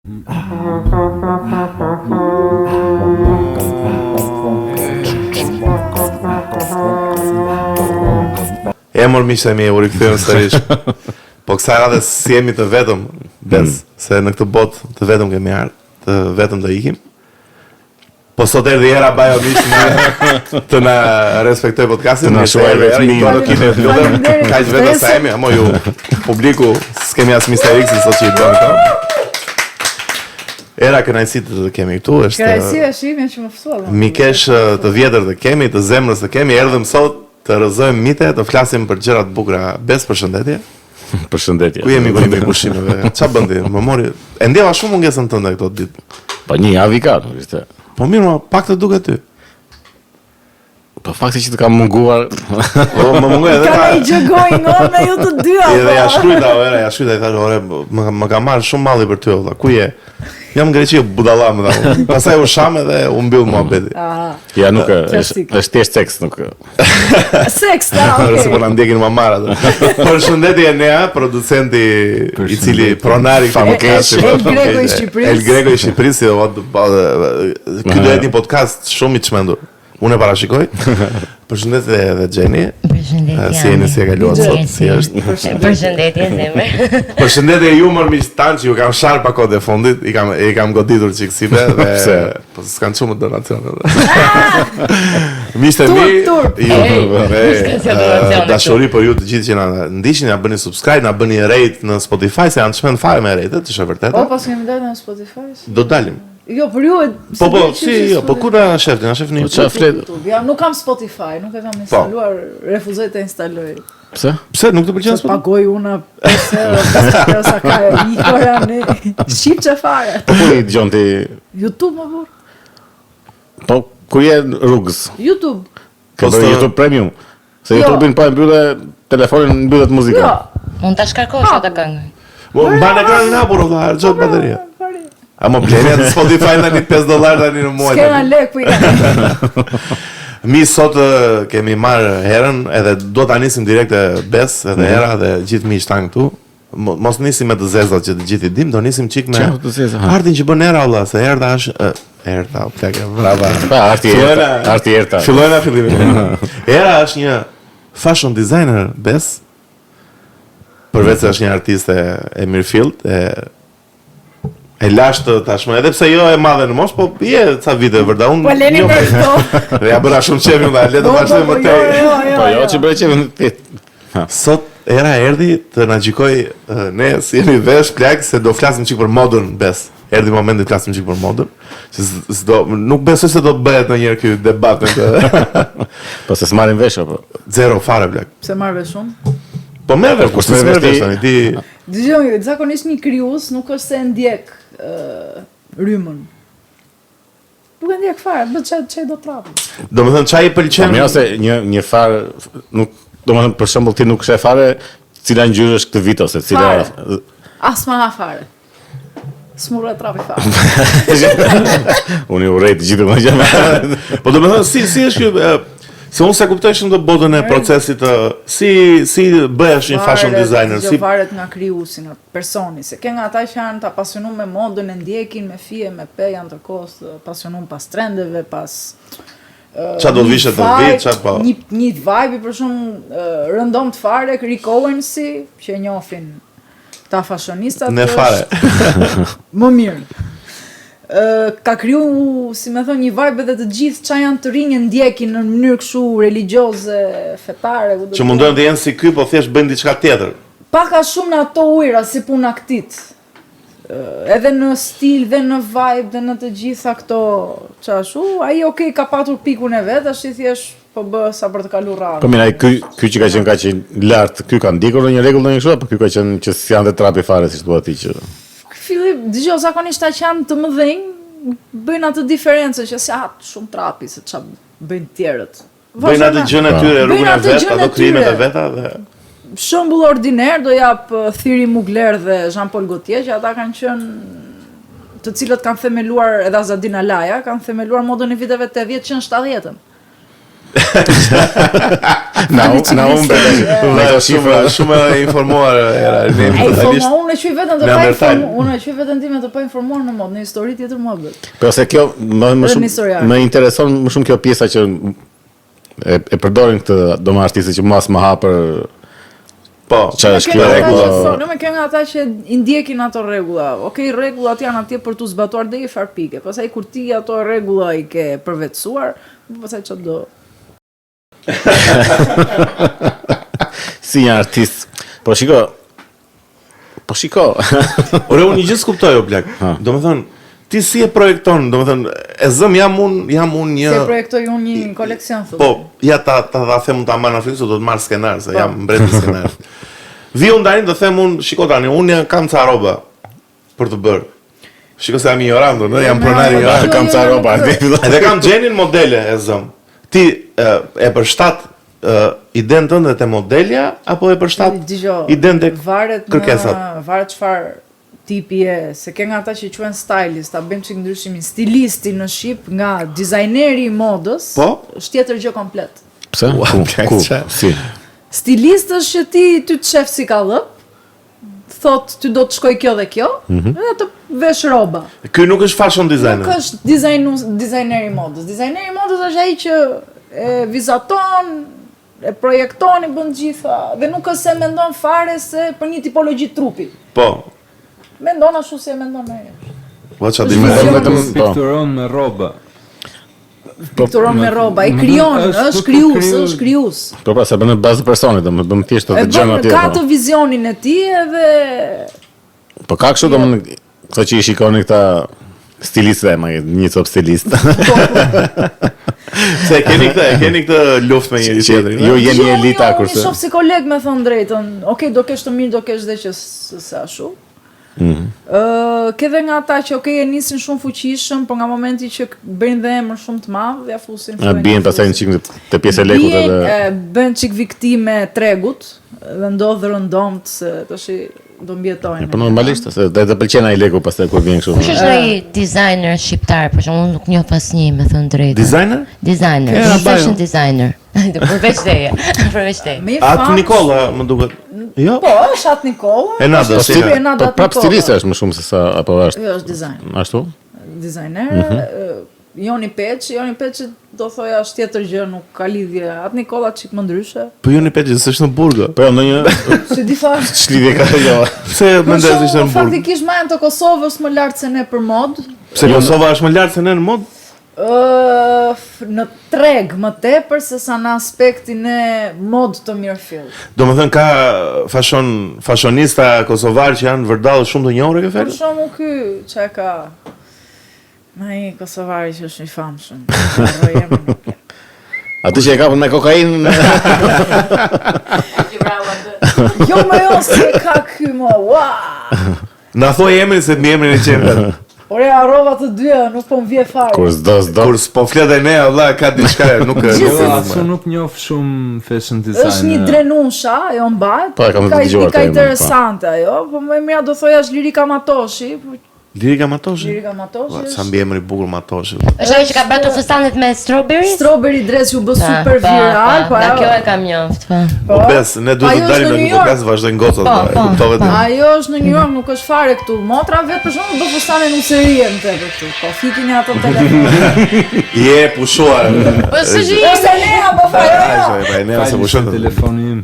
Mor miqtë e mi, u rikthyer sërish. Po kësaj radhe si jemi të vetëm, se në këtë botë të vetëm kemi ardhur, të vetëm do ikim. Po sot erdhi era bajo miq të na respektoj podcastin, na shohë vetë lutem. Kaq vetë sa jemi, mo ju publiku, s'kemi as misterik si sot që i bën këto. Era kënaqësi të kemi këtu, është. Kënaqësia shihemi që më ftuam. Mikesh të vjetër të kemi, të zemrës të kemi, erdhëm sot të rrëzojmë mite, të flasim për gjëra të bukura. Bes, përshëndetje. Përshëndetje. Ku jemi me pushimeve? Ç'a bën ti? Më mori. E ndjeva shumë mungesën tënde këto ditë. Po një javë ka, ishte. Po mirë, pak të duket ty. Po fakti që të kam munguar. Po më mungoj edhe ka i gjëgoj ngon me ju të dy apo. Edhe ja shkruajta, ja shkruajta i thash, ore, më ka marrë shumë malli për ty, valla. Ku je? Jam në Greqi, budalla më dha. Pastaj u sham edhe u mbyll muhabeti. Ja nuk është thjesht seks, nuk. Seks, okay. Se po na ndjekin më marr atë. Përshëndetje Enea, producenti i cili pronari famokesi. El Grego i Shqipërisë, ky do jetë një podcast shumë i çmendur. Unë e parashikoj. Përshëndetje edhe Gjeni. Përshëndetje. Si jeni, si e kaluat sot? Si është? Përshëndetje zemër. Përshëndetje ju mor miq tan që ju kam sharp pa kohë fundit, i kam goditur çiksive dhe po s'kan shumë donacione. Miqtë mi, dashuri për ju të gjithë që na ndiqni, na bëni subscribe, na bëni rate në Spotify, se janë çmend fare me rate, është e vërtetë. Po pas kemi dalë në Spotify. Do dalim. Jo, për ju po ku na shef në YouTube. Ja, nuk kam Spotify, nuk e kam instaluar, refuzoj të instaloj. Pse? Pse nuk të pëlqen Spotify? Pagoj unë 5 euro sa ka ikora ne. Shqip që fare. Po ku i dëgjon ti? YouTube më burr. Po ku je rrugës? YouTube. Ka bërë YouTube Premium. Se YouTube-in pa mbyllë telefonin mbyllet muzika. Jo. Mund ta shkarkosh atë këngën. Po mban ekranin hapur valla, harxhon bateria. A më bleni atë Spotify tani $5 tani në muaj. S'kena lek po i. Mi sot kemi marrë herën edhe do ta nisim direkt e Bes edhe Hera dhe gjithë miqtë tan këtu. Mos nisim me të zezat që të gjithë i dim, do nisim çik me artin që bën Hera valla, se Erta është Erta, plagë, brava. Pa arti Erta. Fillojna fillimin. Hera është një fashion designer Bes. Përveç se është një artiste e mirëfillt, e lashtë tashmë, edhe pse jo e madhe në moshë, po je ca vite vërda unë. Po leni me këto. Ja bëra shumë qefim dhe le të vazhdojmë më tej. Po jo që bëre qefim ti. Sot Era erdhi të na gjykoj ne si jemi vesh plak se do flasim çik për modën Bes. Erdhi momenti të flasim çik për modën. Se nuk besoj se do të bëhet ndonjëherë ky debat me këtë. Po se s'marrin vesh apo? Zero fare plak. Pse marr vesh unë? Po merr vesh, kush merr vesh tani ti? Dëgjoj, zakonisht një krijues nuk është se ndjek rrymën. Nuk e ndjek fare, bëj çaj do trapi. Domethënë çaj i pëlqen. Mirë se një fare nuk, domethënë për shembull ti nuk sheh fare cila ngjyrë është këtë vit ose cila as ma fare. Smurra trapi fare. Unë u urrej të gjithë më gjë. Po domethënë si është ky se unë se kuptoj shumë të botën e procesit si bëhesh një fashion designer, si varet nga krijuesi, nga personi, se ke nga ata që janë të apasionuar me modën, e ndjekin me fije, me pe, janë ndërkohës të apasionuar pas trendeve, pas çfarë do vishet të vit, çfarë po. Një vibe për shumë rëndom të fare, Rick Owens që e njohin ta fashionistat. Ne fare. Më mirë. Ka kriju, si me thonë, një vibe edhe të gjithë që janë të rinjë ndjekin në mënyrë kështu religioze, fetare. Që mundojnë të jenë si ky, po thjesht bëjnë diçka tjetër. Paka shumë në ato ujra, si puna këtit. Edhe në stil, dhe në vibe, dhe në të gjitha këto qashu. Ai okej, ka patur pikun e vetë, ashtë i thjesht po bë sa për të kalu rarë. Po mirë, ky që ka qenë kaq i lartë, ky ka ndikur në një rregull në një kështu, apo ky ka qenë që s'janë dhe trapi fare, si thua ti që. Fillim, dëgjoj, zakonisht ata që janë të mëdhenj, bëjnë atë diferencë që si shumë trapi se çfarë bëjnë tjerët. Bëjnë atë gjën e tyre, rrugën e vet, ato krijimet e veta dhe shembull ordiner do jap Thierry Mugler dhe Jean-Paul Gaultier, që ata kanë qenë të cilët kanë themeluar edhe Azadin Alaja, kanë themeluar modën e viteve 80 që në 70-ën. Na humbe me to shifra. Shumë e informuar era. Unë e quaj vetëm të pa informuar në mod, në histori tjetër mohabet. Po se kjo më intereson më shumë kjo pjesa që e përdorin këtë domo artistë që mas më hapër. Po, çfarë është kjo rregulla? Ne kemi ata që i ndjekin ato rregulla. Okej, rregullat janë atje për tu zbatuar deri far pike. Pastaj kur ti ato rregulla i ke përvetësuar, pastaj çdo si një artist. Po shiko. Ore, unë një gjë s'kuptoj o plak. Domethënë, ti si e projekton, domethënë, e zëm jam unë një... Si e projektoj unë një koleksion, thotë. Po, ja ta them unë ta marr në frikë, do të marr skenar, se jam mbret i skenar. Vi unë tani do them unë, shiko tani, unë kam ca roba për të bërë. Shiko se jam ignorant, jam pronar ignorant. Kam ca roba. Edhe kam gjenin modele e zëm. Ti e përshtat iden tënde te modelja apo e përshtat iden te kërkesat? Varet çfarë tipi e, se ke nga ata që quhen stylist, ta bëjmë çik ndryshimin. Stilisti në shqip nga dizajneri i modës, është tjetër gjë komplet. Pse? Ku? Si? Stilist është që ti të shef si kallëp, thot ty do të shkoj kjo dhe kjo, edhe të vesh roba. Ky nuk është fashion designer. Nuk është dizajneri i modës. Dizajneri i modës është ai që e vizaton, e projekton, i bën gjitha, dhe nuk është se mendon fare se për një tipologji trupi. Po. Mendon ashtu si e mendon ai. Po çfarë dimë vetëm pikturon me rroba. Pikturon me rroba, i krijon, është krijues. Po pra, se bën në bazë personit, do më bëm thjesht të dëgjon atje. Ka të vizionin e tij edhe po ka kështu domethënë këto që i shikoni këta stilistë më një top stilist. Se keni këtë luftë me njëri tjetrin. Jo jeni elita kurse. Unë shoh si koleg me thon drejtën. Okej, do kesh të mirë, do kesh dhe që se ashtu. Ke dhe nga ata që e nisin shumë fuqishëm, por nga momenti që bëjnë dhe emër shumë të madh, ja fusin. Bien pastaj në çik të pjesë e lekut edhe bën çik viktime tregut dhe ndodh rëndomt se tash do mbjetojnë. Po normalisht se do të pëlqen ai leku pastaj kur vjen kështu. Kush është ai designer shqiptar, për shembull, unë nuk njoh asnjë, me thënë drejtën. Designer? Designer, fashion designer. Përveç teje. Atë Nikola më duket. Jo. Po, është Atë Nikola. Po prap stilist është më shumë se sa apo është. Jo, është designer. Ashtu? Designer. Joni Peçi do thoja është tjetër gjë, nuk ka lidhje. Atë Nikola çik më ndryshe. Po Joni Peçi s'është në Burgë. Po ndonjë Se di fare. ç'lidhje ka jo. Pse mendoj se është në Burgë? Faktikisht majën të Kosovës më lart se ne për mod. Pse Kosova është më lart se ne në mod? Në treg më tepër se sa në aspektin e mod të mirëfill. Domethënë ka fashionista kosovar që janë vërdallë shumë të njohur ke fjalë? Për shembull ky çka ka ai kosovari që është i famshëm. Atë që e kapën me kokainë. Jo më si ka ky më. Na thoj emrin se mi emrin e qendër. Ore, harrova të dyja, nuk po m'vje fare. Kur s'do. Kur s'po flet e ne, valla ka diçka, nuk Asu nuk njoh shumë fashion design. Është një drenusha, ajo mbahet. Po, kam të dëgjuar ka interesante ajo, po më mira do thoja është Lirika Matoshi. Lirika Matoshi? Lirika Matoshi. Sa mbi emri bukur Matoshi. Është ai që ka bërë fustanet me strawberry? Strawberry dress ju bë super viral, po ajo. Kjo e kam njoft, po. Po bes, ne duhet të dalim në këtë podcast vazhdojnë gocat, kuptove ti. Ajo është në New York, nuk është fare këtu. Motra vet për shkak do fustane në serie në tepër këtu. Po fikin ato telefon. Je pushuar. Po s'e Është Lea po fare. Ai ne se pushon telefonin.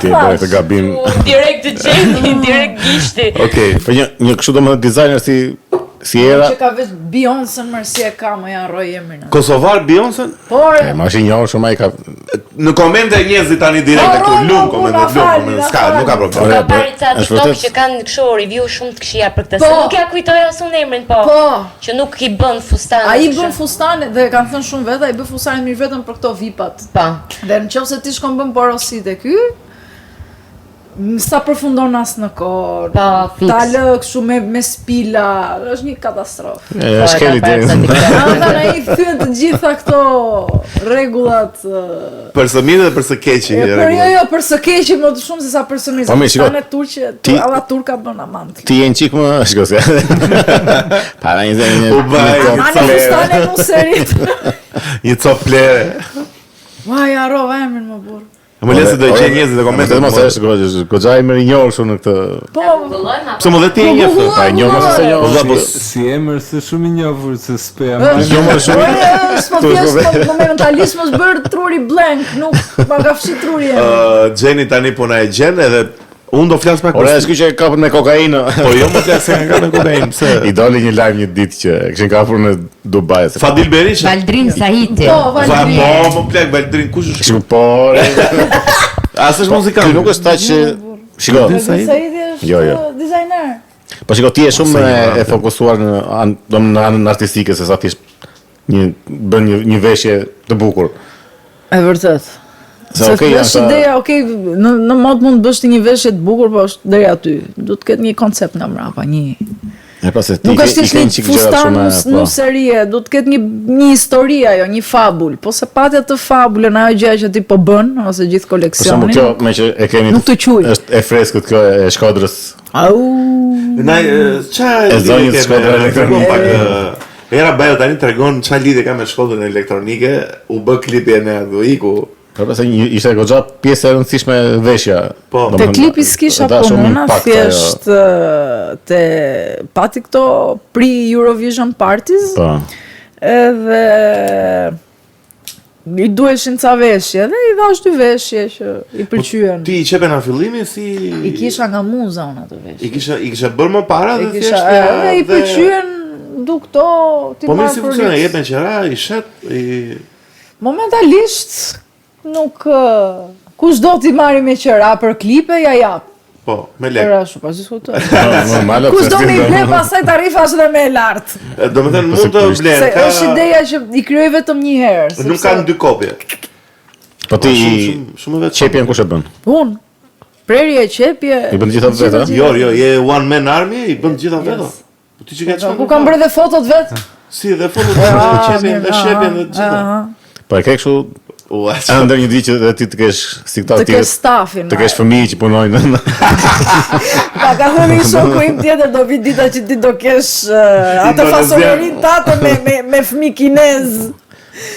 Ti bëre të gabim. Direkt të gjeni, direkt gishti. Okej, po një kështu domethënë designer si era. Që ka vetë Beyoncé mërsi e ka, më janë roj emrin. Kosovar Beyoncé? Por Ma është i njohur shumë ai ka në komente njerëzit tani direkt këtu lum komente, s'ka, nuk ka problem. Ka parë ca TikTok që kanë kështu review shumë të këqija për këtë. Se nuk ja kujtoj as unë emrin, po. Që nuk i bën fustane. Ai bën fustane dhe kanë thënë shumë vetë, ai bën fustane mirë vetëm për këto vipat. Po. Dhe nëse ti shkon bën porositë ky, sa përfundon as në korë, ta lë kështu me spila, është një katastrofë. Është keli deri. Ai thyen të gjitha këto rregullat për së mirë dhe për së keqi. Jo, për së keqi më shumë se sa për së mirë. Tanë turqe, alla turka bën amant. Ti je një çik më, shikoj. Para një fustane në serit. Një copë plere. Ua, ja rova emrin më burr. Më lesi do i qenë njerëzit e komentet. Mos është goxha i më rinjohur shumë në këtë. Po, pse më dhe ti e njeh? Pa e njoh mos e njoh. Si emër se shumë i njohur se s'peja. Jo më shumë. Momentalisht mos bër truri blank, nuk ma ka fshi truri. Gjeni tani po na e gjen edhe unë do flas pak. Ora, s'ky që kapën me kokainë. Po jo më flas se ka me kokainë, pse? I doli një lajm një ditë që kishin kapur në Dubai. Fadil Berisha. Valdrin Sahiti. Po, Valdrin. Po, më plak Valdrin, kush është? Kështu po. As është muzikant. Nuk është ta që shiko. Saidi është dizajner. Po shiko, ti je shumë e fokusuar në anën artistike se sa thjesht bën një veshje të bukur. E vërtet. Se është ideja, në mod mund bësh ti një veshje të bukur, po është deri aty. Duhet të ketë një koncept nga mbrapa, një. Nuk është një fustan nuserie, duhet të ketë një histori ajo, një fabul. Po se patja të fabulën ajo gjë që ti po bën ose gjithë koleksionin. Për shembull, kjo me që e kemi nuk të quaj. Është e freskët kjo e Shkodrës. Au. Çfarë? E zonjës Shkodrën elektronike. Era Bajo tani tregon çfarë lidhje ka me Shkodrën elektronike, u bë klipi e iku. Përse ishte goxha pjesë e rëndësishme veshja. Po. Te klipi s'kisha punona, thjesht te pati këto pre-Eurovision parties. Po. Edhe i duheshin ca veshje, dhe i dhash 2 veshje që i pëlqyen. Ti i qepe në fillimi si I kisha nga muza unë ato veshje. I kisha bërë më para dhe thjesht. Edhe i pëlqyen du këto ti marr. Po më si funksionon, jep me qera, i shet, momentalisht nuk kush do t'i marri me qera për klipe ja jap. Po, me lek. Era shumë pas diskutoj. Normale. Kush do me i ble pastaj tarifa është dhe me e lartë. Domethënë mund të blen. Se është ideja që i krijoj vetëm një herë. Nuk kanë 2 kopje. Po ti shumë vetë. Qepjen kush e bën? Unë. Prerje qepje. I bën gjitha vetë? Jo, je one man army, i bën gjitha vetë. Po ti që ke çfarë? Ku kam bërë dhe fotot vetë? Si dhe fotot qepjen, dhe shepjen dhe gjitha. Po e ke kështu ndër një ditë që ti të kesh si këta të kesh stafin. Të kesh fëmijë që punojnë. Pa ka thënë shoku im tjetër do vi dita që ti do kesh atë fasonerin tate me fëmijë kinez.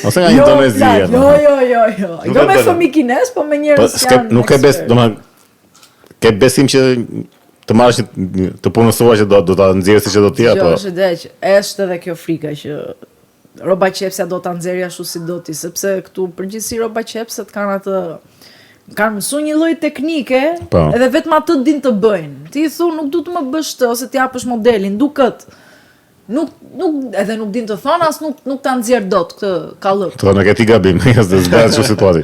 Ose nga Indonezia. Jo. Jo me fëmijë kinez, po me njerëz janë. Nuk e bes, domethënë ke besim që të marrësh të punësuar që do ta nxjerrësh që do ti apo. Jo, është ide që është edhe kjo frika që roba qepsja do ta nxjerrë ashtu si do ti, sepse këtu përgjithësi roba qepset kanë mësuar një lloj teknike, edhe vetëm atë din të bëjnë. Ti thu nuk du të më bësh të ose ti japësh modelin, duket. Nuk edhe nuk din të thonë as nuk ta nxjerr dot këtë kallëp. To nuk e ti gabim, as do zbret çu situatë.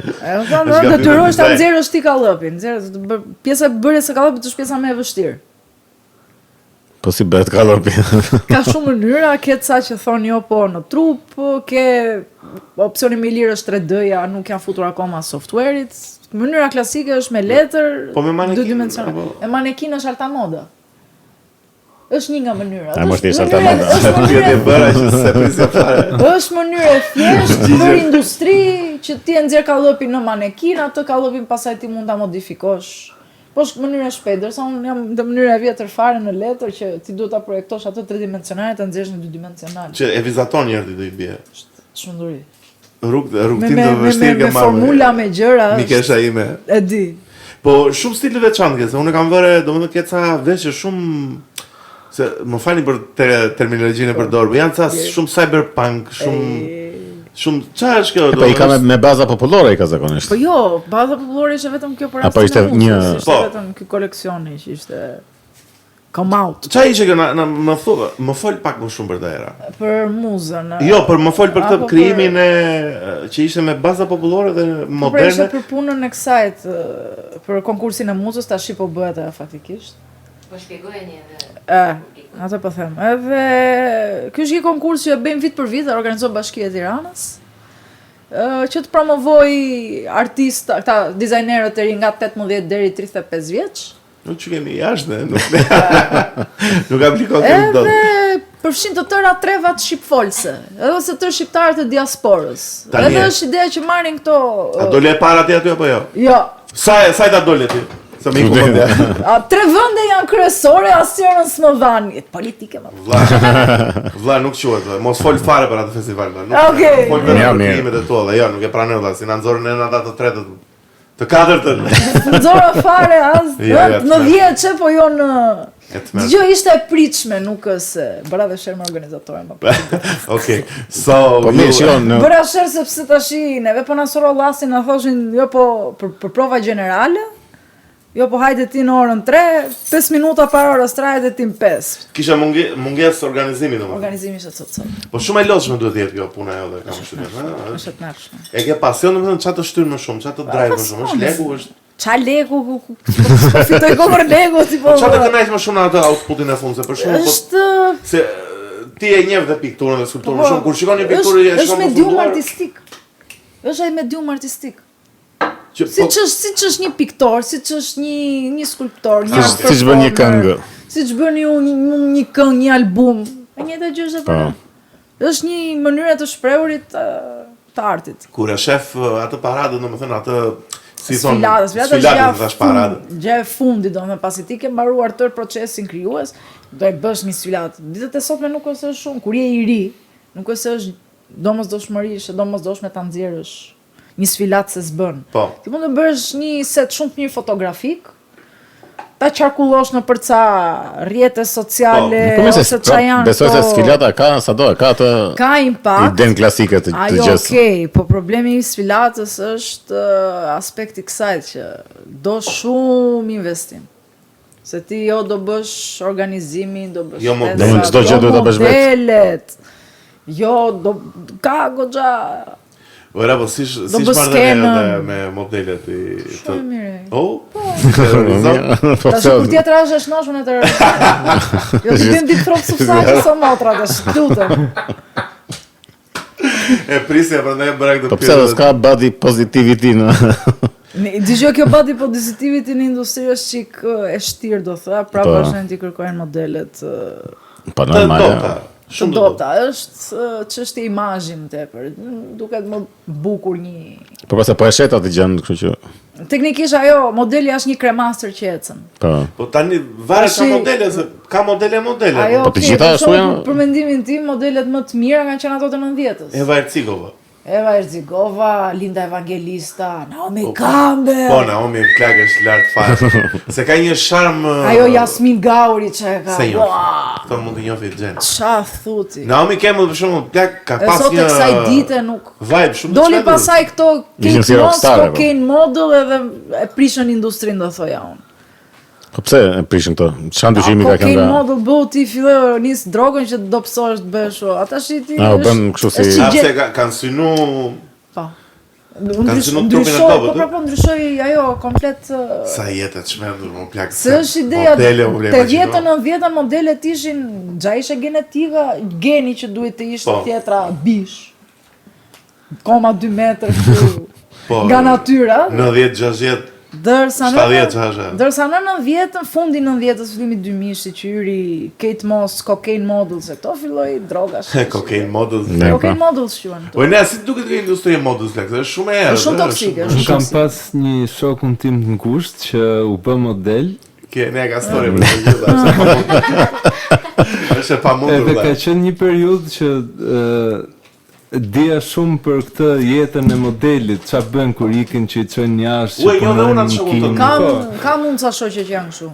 Detyrohesh ta nxjerrësh ti kallëpin, pjesa e bërjes së kallëpit është pjesa më e vështirë. Po si bëhet kallëpi? Ka shumë mënyra, ke ca që thonë jo po në trup, ke opsioni më i lirë është 3D-ja, nuk janë futur akoma software-it. Mënyra klasike është me letër, 2 dimensione. E manekinë është alta moda. Është një nga mënyrat. Alta moda. Është mënyrë e thjeshtë për industri që ti e nxjerr kallëpin në manekinë, atë kallëpin pastaj ti mund ta modifikosh. Po është mënyra e shpejtë, derisa unë jam në mënyrë e vjetër fare në letër që ti duhet ta projektosh atë 3-dimensionale ta nxjerrësh në 2-dimensionale. Që e vizaton njëri do i bie. Shumë duri. Rrugtim të vështirë ke marrë. Me formula me gjëra. Mikesha ime. E di. Po shumë stil të veçantë ke, se unë kam vëre, domethënë ke ca veshje shumë se më falni për terminologjinë e përdorur, janë ca shumë cyberpunk, shumë çfarë është kjo? Po i ka me baza popullore i ka zakonisht. Po jo, baza popullore ishte vetëm kjo për apo ishte një vetëm ky koleksioni që ishte come out. Çfarë ishte kjo më fol pak më shumë për të era. Për muzën. Jo, për më fol për këtë krijimin e që ishte me baza popullore dhe moderne. Ishte për punën e kësaj për konkursin e muzës tash po bëhet ajo faktikisht. Po shpjegojeni edhe. Atë po them. Edhe ky është një konkurs që bëjmë vit për vit, organizon Bashkia e Tiranës. Që të promovoj artista, këta dizajnerët të rinj nga 18 deri 35 vjeç. Nuk që kemi jashtë, nuk aplikon këtë dot. Edhe përfshin të tëra trevat shqipfolse, edhe ose të shqiptarët e diasporës. Edhe është ideja që marrin këto. A dole e para ti aty apo jo? Jo. Sa ta dole ti? Sa më kumendja. 3 vende janë kryesore, asnjërin s'më dhan. Politike më. Vlla nuk quhet, mos fol fare për atë festival. Okej. Fol për krimet e tua, jo, nuk e pranoj vlla, si na nxorën në ata të tretë. Të katërtën. Nxora fare as. Në 10 çe po jo në Dgjoj ishte e pritshme, nuk se bëra dhe shërë me organizatorën. Okej, so... Po mirë, shion... Bëra shërë sepse tashi, neve po nasoro lasin, në thoshin, jo po për prova generale, jo po hajde ti në orën 3, 5 minuta para orës 3 hajde ti në 5. Kisha munges organizimi domethënë. Organizimi ishte cot. Po shumë e lodhshme duhet jetë kjo puna jote, kam shtypur, ha? Është të mërshme. E ke pasion domethënë çfarë të shtyr më shumë, çfarë të drive më shumë, është legu, është qa legu, fitoj komër legu, si po... Qa të kënajsh më shumë në atë outputin e fundë, se për shumë... është... Se ti e njeh dhe pikturën dhe skulpturën më shumë, kur shikon një pikturë e shkon më funduar... është medium artistik. është ai medium artistik. Siç është një piktor, siç është një skulptor, një artist. Siç bën një këngë. Siç bën një këngë, një album. E njëjta gjë është për. Është një mënyrë të shprehurit të artit. Kur e shef atë paradën, domethënë atë si thon, sfilatës tash paradë. Gjë e fundit, domethënë pasi ti ke mbaruar tërë procesin krijues, do e bësh një sfilatë. Ditët e sotme nuk është shumë, kur je i ri, nuk është domosdoshmërisht, domosdoshme ta nxjerrësh një sfilatë se s'bën. Po. Ti mund të bësh një set shumë të mirë fotografik, ta qarkullosh në për ca rrjete sociale, ose qa janë. Besoj se sfilata ka sado, ka atë impact. Iden klasike të gjës. Okej, po problemi i sfilatës është aspekti kësaj që do shumë investim. Se ti jo do bësh organizimin, do bësh modelet, ka goxha. Ora, po si marrë me modelet i... Shumë mire. Oh? Ta që kur tjetër është noshme në të rrë. Jo të bim ditë tropë subsaqë së motra, të shkutëm. E prisja për ne e bëra këtë po pse dhe s'ka body positivity në... Dgjoj kjo body positivity në industri është qik e shtirë, do thë, pra vazhdojnë t'i kërkojnë modelet... Pa normale. Shumë dopta, është çështje imazhi më tepër. Duket më bukur një. Po pastaj po e shet atë gjën, kështu që teknikisht ajo modeli është një kremaster që ecën. Po tani varet ka modele, se ka modele. Po të gjitha ashtu janë. Për mendimin tim, modelet më të mira kanë qenë ato të 90-s. Eva Ercikova, Linda Evangelista, Naomi Campbell. Po, Naomi Clark është lartë fare. Se ka një sharm... Ajo Jasmin Gauri që e ka... Se njofi. Këto mund të njofi të gjenë. Qa thuti? Naomi Campbell për shumë Clark ka pas një... E sot e kësaj dite nuk... Vibe shumë të doli pasaj këto Kate Moss, cocaine model edhe e prishën industrinë do thoja unë. Po pse e prishin këto? Çan dyshimi ka kënga? Cocaine model bëu ti filloi nis drogën që do psohesh të bësh o. Ata shi ti. Bën kështu si. Pse kanë synu. Po. Ndryshoi, po ndryshoi ajo komplet. Sa jetë të çmendur më plak. Se është ideja. Te jetën 90-ën modelet ishin xhaishe genetika, geni që duhet të ishte tjetra bish. 0,2 metër nga natyra. 90-60 Dërsa në 90-ën, fundi 90-ës, fillimi 2000, që yri Kate Moss, cocaine models, e to filloi droga. Cocaine models. Cocaine models shuan. Po ne si duket kjo industria e models, është shumë e errët. Është shumë toksike. Unë kam pas një shokun tim të ngushtë që u bë model. Ne ka story për të gjitha. Është e pamundur. Edhe ka qenë një periudhë që dija shumë për këtë jetën e modelit, qa bën kur ikin që i qënë jashtë, që punojnë në kinë. Ka mund sa shoqe që janë kështu.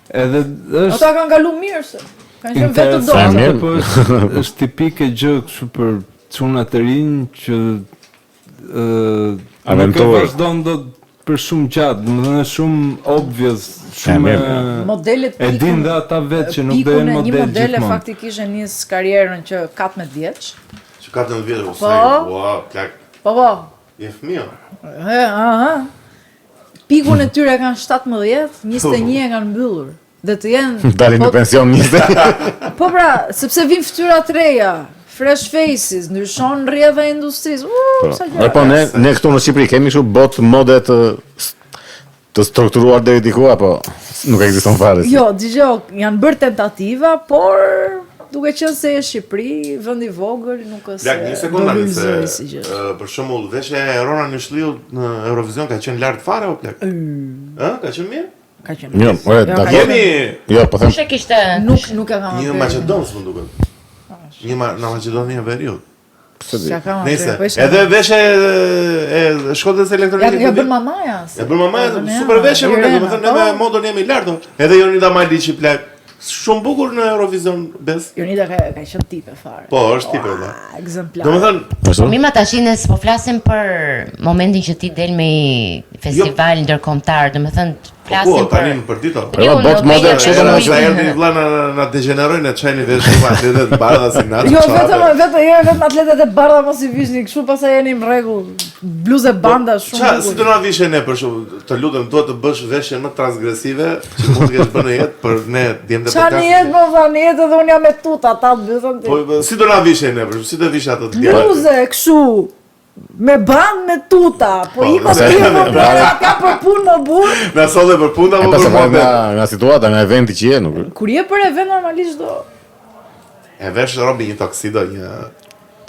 Edhe është... Ata kanë galu mirë se, kanë qenë vetë dojnë. Po është tipike gjë kështu për çuna të rinj që nuk e vazhdon do për shumë gjatë, domethënë shumë obvious, shumë e din dhe ata vetë që nuk bëjnë model gjithmonë. Një modele faktikisht e nis karrierën që 14 vjeç. 14 vjetë, wow, plak. Po. Je fëmijë. Pikun e tyre kanë 17, 21 e kanë mbyllur. Dhe të jenë... Dalin në pension 20. Po pra, sepse vin fytyra të reja, fresh faces, ndryshon rrjedha e industrisë. Po ne këtu në Shqipëri kemi kështu botë mode të strukturuar deri diku, apo nuk ekziston fare? Jo, dëgjoj, janë bërë tentativa, por duke qenë se e Shqipëri, vend i vogël, nuk është. Plak, një sekondë se për shembull, veshja e Rona Nishliut në Eurovision ka qenë lart fare o plak? Ka qenë mirë? Ka qenë. Jo, po them. Kush e kishte? Nuk e kam. Një Maqedonës më duket. Një në Maqedoni e veriut. Nëse. Edhe veshje e shkollës elektronike. Ja bën mamaja. Ja bën mamaja, super veshje për ne, domethënë ne me modën jemi lart. Edhe Jonida Maliçi plak. Shumë bukur në Eurovision Bes. Jonida ka qenë tipe fare. Po, është tipe. Ekzemplar. Domethënë, Mima tash ne s'po flasim për momentin që ti del me festival ndërkombëtar, domethënë flasim për tani për ditë. Jo, bot model çfarë do të erdhi vllana na degenerojnë të çajnë vesh atletet të bardha si natë. Jo, vetëm atletet e bardha mos i vishni kështu, pastaj jeni në rregull. Bluzë banda shumë. Çfarë, si do na vishë ne për shkak, të lutem, duhet të bësh veshje më transgresive që mund të kesh bërë në jetë për ne djemtë podcast. Çfarë jetë më vani jetë edhe unë jam me tuta ata bëzon ti. Po si do na vishë ne për, si do vishë ato të djemtë? Bluzë kështu. Me band me tuta, po i ka ka për punë më burr. Na solle për punë apo për model? Nga situata, nga eventi që je, nuk. Kur je për event normalisht do. E vesh robi një tuxedo,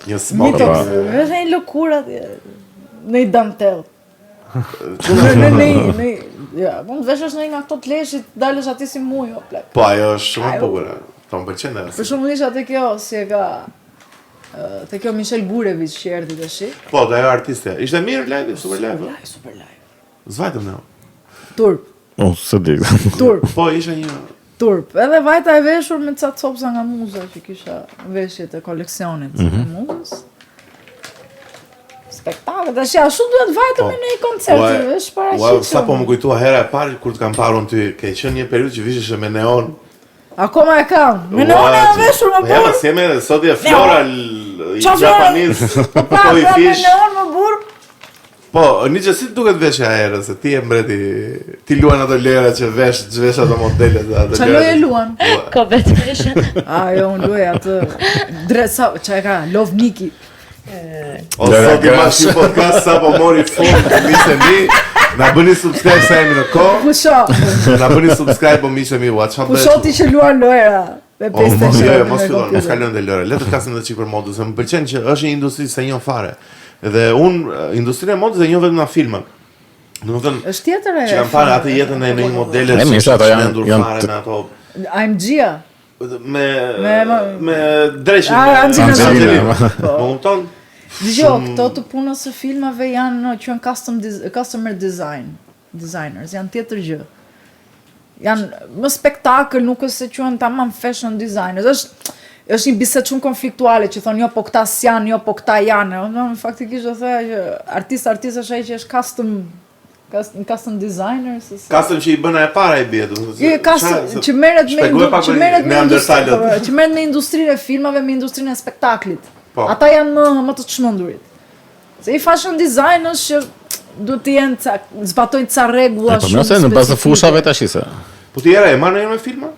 një smoking. Është një lëkurë atje. Në dantel. Ja, mund veshësh në nga këto të leshit, dalësh aty si muj o plak. Po ajo është shumë e bukur. Po më pëlqen. Për shembull atë kjo si e ka te kjo Michel Burevic që erdhi tash. Po, ajo artiste. Ishte mirë live, super live. Super live. Zvajtëm ne. Turp. S'e di. Turp. Po, ishte një turp. Edhe vajta e veshur me ca copsa nga muza që kisha veshjet e koleksionit të muzës. Spektakël, tash ashtu duhet vajta me një koncert, është paraqitshëm. Sa po më kujtua hera e parë kur të kam parë unë ty, ke qenë një periudhë që vishesh me neon. Akoma e kam. Me neon e veshur më burr. Ja, si me sot e Flora Japanis. Po i fish. Me neon më burr. Po, një si duket veshja e herës, se ti e mbreti, ti luan ato lera që vesh ato modelet ato lera. Qa loje luan? Ko vetë veshë. Jo, unë luaj atë dresa, qa e ka, Love Niki. O sot i mash një podcast sa po mori fund të mishe mi, na bëni subscribe sa jemi në ko. Pusho. Na bëni subscribe po mishe mi, Pusho ti që luan lojera. Mos fillon, mos kalon dhe lojera. Le të flasim edhe çik për modën, se më pëlqen që është një industri se njoh fare. Dhe industrinë e modës e njoh vetëm nga filmat. Domethënë, është tjetër e. Që kanë parë atë jetën e një modele që shmendur fare me ato. AMG-a. Me dreshin. Po kupton? Dgjoj, këto të punës së filmave janë customer designers, janë tjetër gjë. Janë më spektakël, nuk është se quhen tamam fashion designers. Është një bisedë shumë konfliktuale që thonë jo po këta s'janë, jo po këta janë. Faktikisht do thoya që artist është ai që është custom designer. Custom që i bën e para i bie, që merret me industrinë e filmave, me industrinë e spektaklit. Ata janë më të çmendurit. Se i fashion designers që duhet të jenë zbatojnë ca rregulla shumë. Po nëse në bazë fushave tash se. Po ti era e marrë me filma?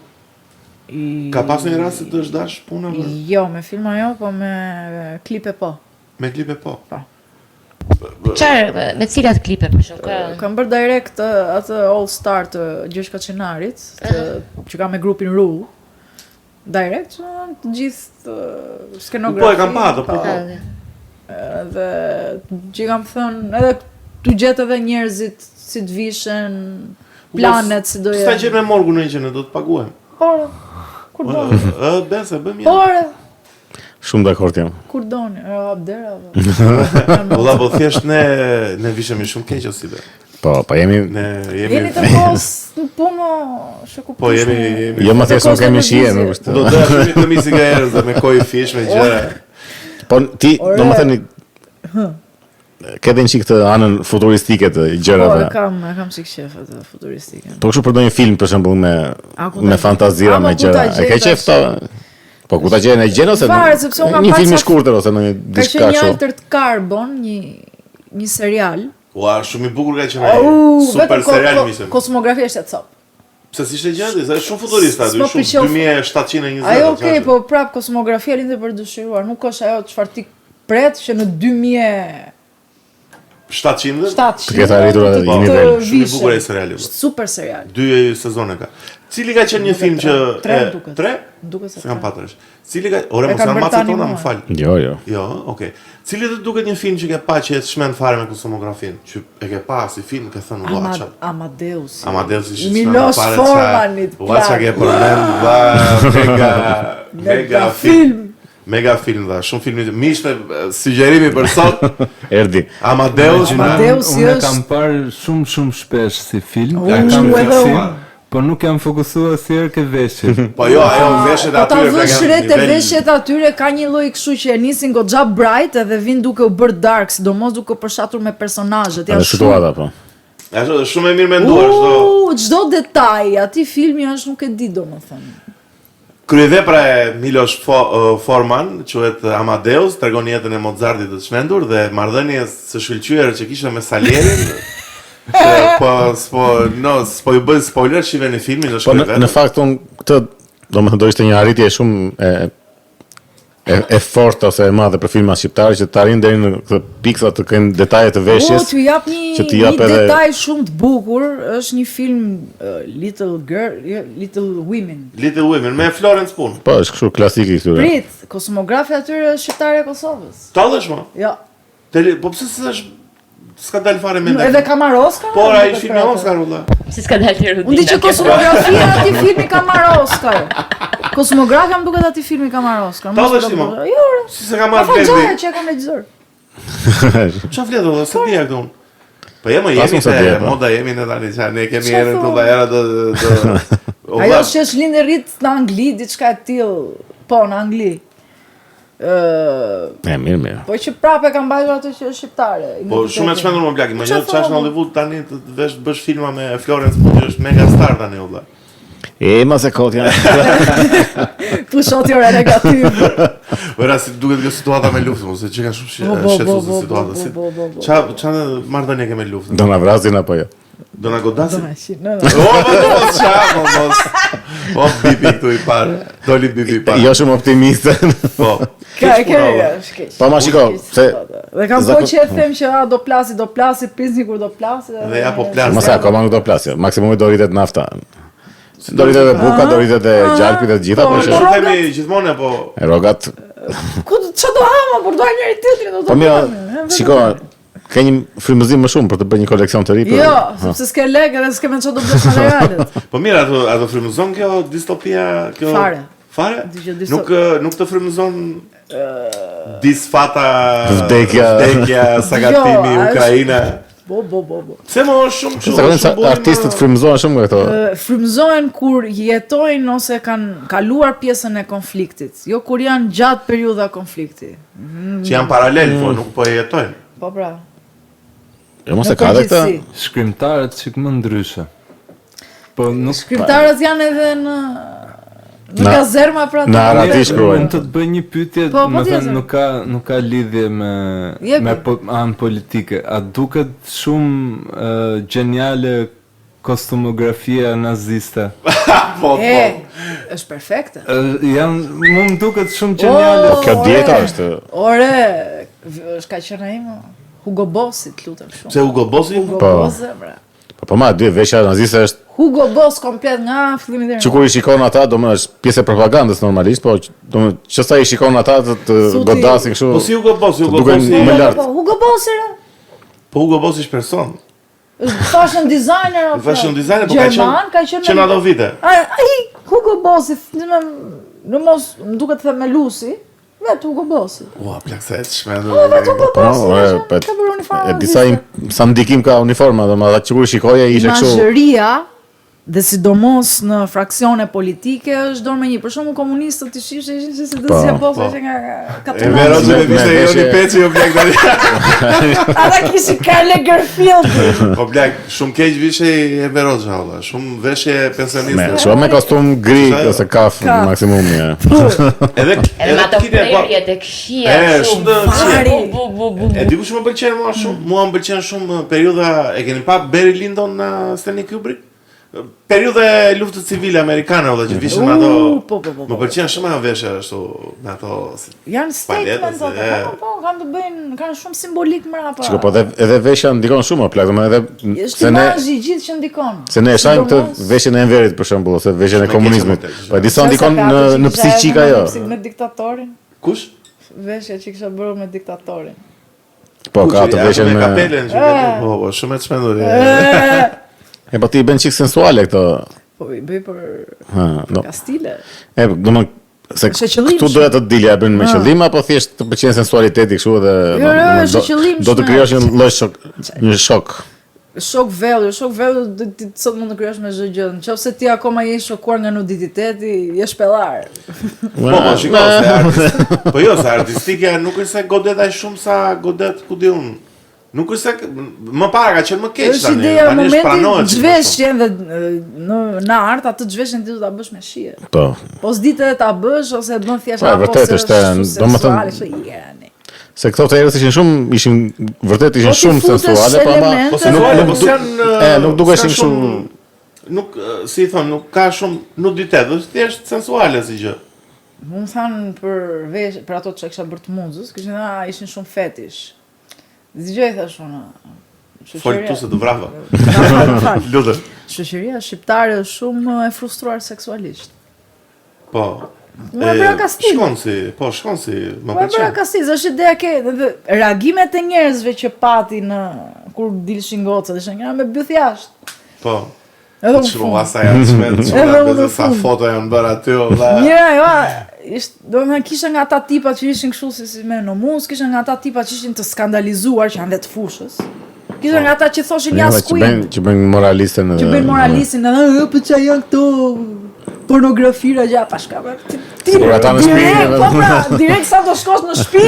Ka pasur një rast të është dash puna? Jo, me filma jo, po me klipe po. Me klipe po? Po. Qarë, me cilat klipe për shumë? Kam bërë direkt atë All Star të Gjosh Kaçinarit, që ka me grupin Ru. Direkt, të gjithë skenografi. Po e kam patë, po. Dhe që kam thënë, edhe të gjetë edhe njerëzit si të vishen, planet, si do jenë. Sta që me morgu në që ne do të paguem. Por, kur doni. Bese, bëm Por, shumë dakord jam. kur doni, abdera. Ola, po thjesht ne vishemi shumë keq ose be. Po jemi Jeni të pos në punë, sheku. Po jemi jo më thjesht nuk kemi shije, nuk është. Do të shihni të misi gajerë dhe me kohë fish me gjëra. Po ti, domethënë ke dhënë çik të anën futuristike të gjërave. Po kam çik shef atë futuristike. Po kështu për ndonjë film për shembull me fantazira me gjëra. E ke qef to? Po ku ta gjen e gjen ose një film i shkurtër ose në diçka kështu. Ka një Altered Carbon, një serial. Ua, shumë i bukur ka qenë ai. Super serial misëm. Kosmografia është e cop. Pse si ishte gjendje, është shumë futurist aty, shumë 2720. Ajo okej, po prap kosmografia lindë për dëshiruar, nuk është ajo çfarë ti pret që në 700 të ketë arritur atë një nivel. Shumë i bukur ai seriali. Super serial. 2 sezone ka. Cili ka qenë një film që... 3 duket. 3? Duket se 3. Se kam patërsh. Cili ka... Ore, mos kam macet tona, më fal. Jo. Jo, okej. Cili të duket një film që ke pa që e shmend fare me kostumografin? Që e ke pa si film, ke thënë, ua, qa... Amadeus ishë Miloš Formanit. Ua, qa ke përmend, mega film. Mega film dha, shumë film. Mishte sugjerimi për sot. Erdi. Amadeus unë kam parë shumë shpesh si film. Po nuk jam fokusuar thjerë ke veshjet. Po jo, ajo veshjet atyre. Po ta vësh shret e veshjet atyre ka një lloj kështu që e nisin goxha bright edhe vin duke u bërë dark, sidomos duke përshtatur me personazhet. Janë situata po. Është shumë e mirë menduar çdo detaj, aty filmi është nuk e di domethënë. Kryevepra e Miloš Forman, quhet Amadeus, tregon jetën e Mozartit të çmendur dhe marrëdhënies së shkëlqyer që kishte me Salierin. Po ju bëj spoiler, shiheni filmin, është vetë. Në fakt unë këtë, domethënë do ishte një arritje shumë e fortë ose e madhe për filma shqiptarë që të arrin deri në këtë pikë të kenë detaje të veshjes. T'ju jap një detaj shumë të bukur, është një film Little Women me Florence Pugh. Po, është kështu klasik i këtyre. Prit, kostumografia atyre shqiptare e Kosovës. Tallesh më? Jo. Po pse s'është s'ka dalë fare me edhe ka marrë Oscar? Por ai filmi Oscar ulla. Si s'ka dalë Rudina. Unë di që kosmografia aty filmi ka marrë Oscar. Kosmografia më duket aty filmi ka marrë Oscar. Tallesh ti më? Jo. Si s'e ka marrë Blendi? Po gjë që e kam lexuar. Çfarë vlet do se di këtu? Po jemi te moda jemi ne tani, ne kemi erën këtu da era do ajo shesh lindë rrit në Angli, diçka e tillë. Po, në Angli. Mirë. Po që prapë kam mbajtur atë që është shqiptare. Po shumë e çmendur më blaki, më jep çash në Hollywood tani të bësh filma me Florence Pugh, që është mega star tani valla. Ma se kot janë. Tu shoti ora negativ. Ora si duket kjo situata me luftën, ose çka shumë shesose situata. Çfarë marrëdhënie ke me luftën? Do na vrasin apo jo? Do na godasin? Mos. O bibi këtu i parë. Doli bibi i parë. Jo shumë optimiste. Po. Po ma shiko, se dhe kam po që e them që do plasi, pisni kur do plasi. Dhe ja po plasi. Mos akoma nuk do plasi. Maksimumi do rritet nafta. Do rritet e buka, do rritet e gjalpi dhe gjitha, po që themi gjithmonë apo rogat. Ku çfarë do hama, por do njëri tjetrin do të. Po mirë, shiko, ka një frymëzim më shumë për të bërë një koleksion të ri për. Jo, sepse s'ke lekë dhe s'ke çfarë do bësh me realet. Po mirë, ato frymëzon kjo distopia, kjo Fare? Nuk të frymëzon disfata, vdekja, sagatimi, Ukraina. Po. Pse më është shumë artistët frymëzohen shumë nga këto. Frymëzohen kur jetojnë ose kanë kaluar pjesën e konfliktit, jo kur janë gjatë periudha konflikti. Që janë paralel, po nuk po e jetojnë. Po pra. Jo mos e ka dhe këta. Shkrimtarët çik më ndryshe. Po nuk shkrimtarët janë edhe në kazerma pra. Në arati shkruajnë. Unë të bëj një pyetje, më thënë nuk ka lidhje me anë politike. A duket shumë geniale kostumografia naziste? Po. Është perfekte. Më duket shumë geniale. Kjo dieta është. Ore, është ka qenë ai më Hugo Bossi, lutem shumë. Se Hugo Bossi? Hugo Bossi, bra. Po ma dy veshja naziste është Hugo Boss komplet nga fillimi deri. Që kur i shikon ata, domethënë është pjesë e propagandës normalisht, po domethënë që sa i shikon ata të godasin kështu. Po si Hugo Bossi, më lart. Hugo Bossi. Po Hugo Bossi është person. Është fashion designer apo? Fashion designer, po ka qenë në ato vite. Ai Hugo Bossi, në mos më duket të them me Lucy. Vetë Hugo Bossi. Ua, plakse e shmendur. E disa sa ndikim ka uniforma, domethënë që kur shikoje ishte kështu. Imazhëria dhe sidomos në fraksione politike është dorë me një. Për shembull komunistët ishin se do të apo nga E vero që ishte Joni Peci o blek tani. Ata kishin Karl Lagerfeld. Po blek, shumë keq vishej e vero valla. Shumë veshje pensioniste. Shumë me kostum gri ose kaf maksimumi. Edhe ato prerjet e këshia shumë E di kush më pëlqen mua shumë? Mua më pëlqen shumë periudha, e keni pa Barry Lyndon në Stanley Kubrick? Periudha e luftës civile amerikane edhe që vishin ato. Më pëlqen shumë ajo veshje ashtu me ato. Janë statement kanë të bëjnë, kanë shumë simbolik mrapa. Shiko, po edhe veshja ndikon shumë plak, domethënë edhe se ne gjithë që ndikon. Se ne e shajmë këtë veshjen e Enverit për shembull, ose veshjen e komunizmit. Po disa ndikon në psiqik ajo. Me diktatorin. Kush? Veshja që kisha bërë me diktatorin. Po ka të veshjen me kapelen, po shumë të çmendur. E po ti i bën çik sensuale këto. Po i bëj për Kastile. Domethënë se këtu doja të dilja e bën me qëllim apo thjesht të pëlqen sensualiteti kështu edhe do të krijosh një lloj shok. Shok vellu, sot mund të krijosh me çdo gjë. Nëse ti akoma je shokuar nga nuditeti, je shpellar. Po, shikoj se artist. Po jo, se artistika nuk është se godet aq shumë sa godet ku di unë. Nuk është se më para ka qenë më keq tani. Ideja në momentin zhveshjen dhe në art atë zhveshjen ti do ta bësh me shije. Po. Po s'ditë ta bësh ose bën thjesht apo. Po vërtet është, domethënë se këto të erës ishin vërtet shumë sensuale, po nuk dukeshin shumë nuk si thon, nuk ka shumë nuditet, është thjesht sensuale si gjë. Më thanë për ato që kisha bërë të muzës, ishin shumë fetish. Dëgjoj thash unë. Fol tu se të vrava. Lutem. Shoqëria shqiptare është shumë e frustruar seksualisht. Po. Shkon si, më pëlqen. Po Kastil, është ideja reagimet e njerëzve që pati kur dilshin gocat, ishin me byth jashtë. Po. Edhe shumë asaj atë çmendur, sa foto janë bërë aty valla. Domethënë kisha nga ata tipat që ishin kështu si me nomus, kisha nga ata tipat që ishin të skandalizuar që janë vetë fushës. Kisha nga ata që thoshin ja skuin. Që bëjnë moralistën edhe. Që bëjnë moralistin edhe po çaj janë këto pornografira gja pa shka. Kur ata në shtëpi. Po pra, direkt sa do shkosh në shtëpi.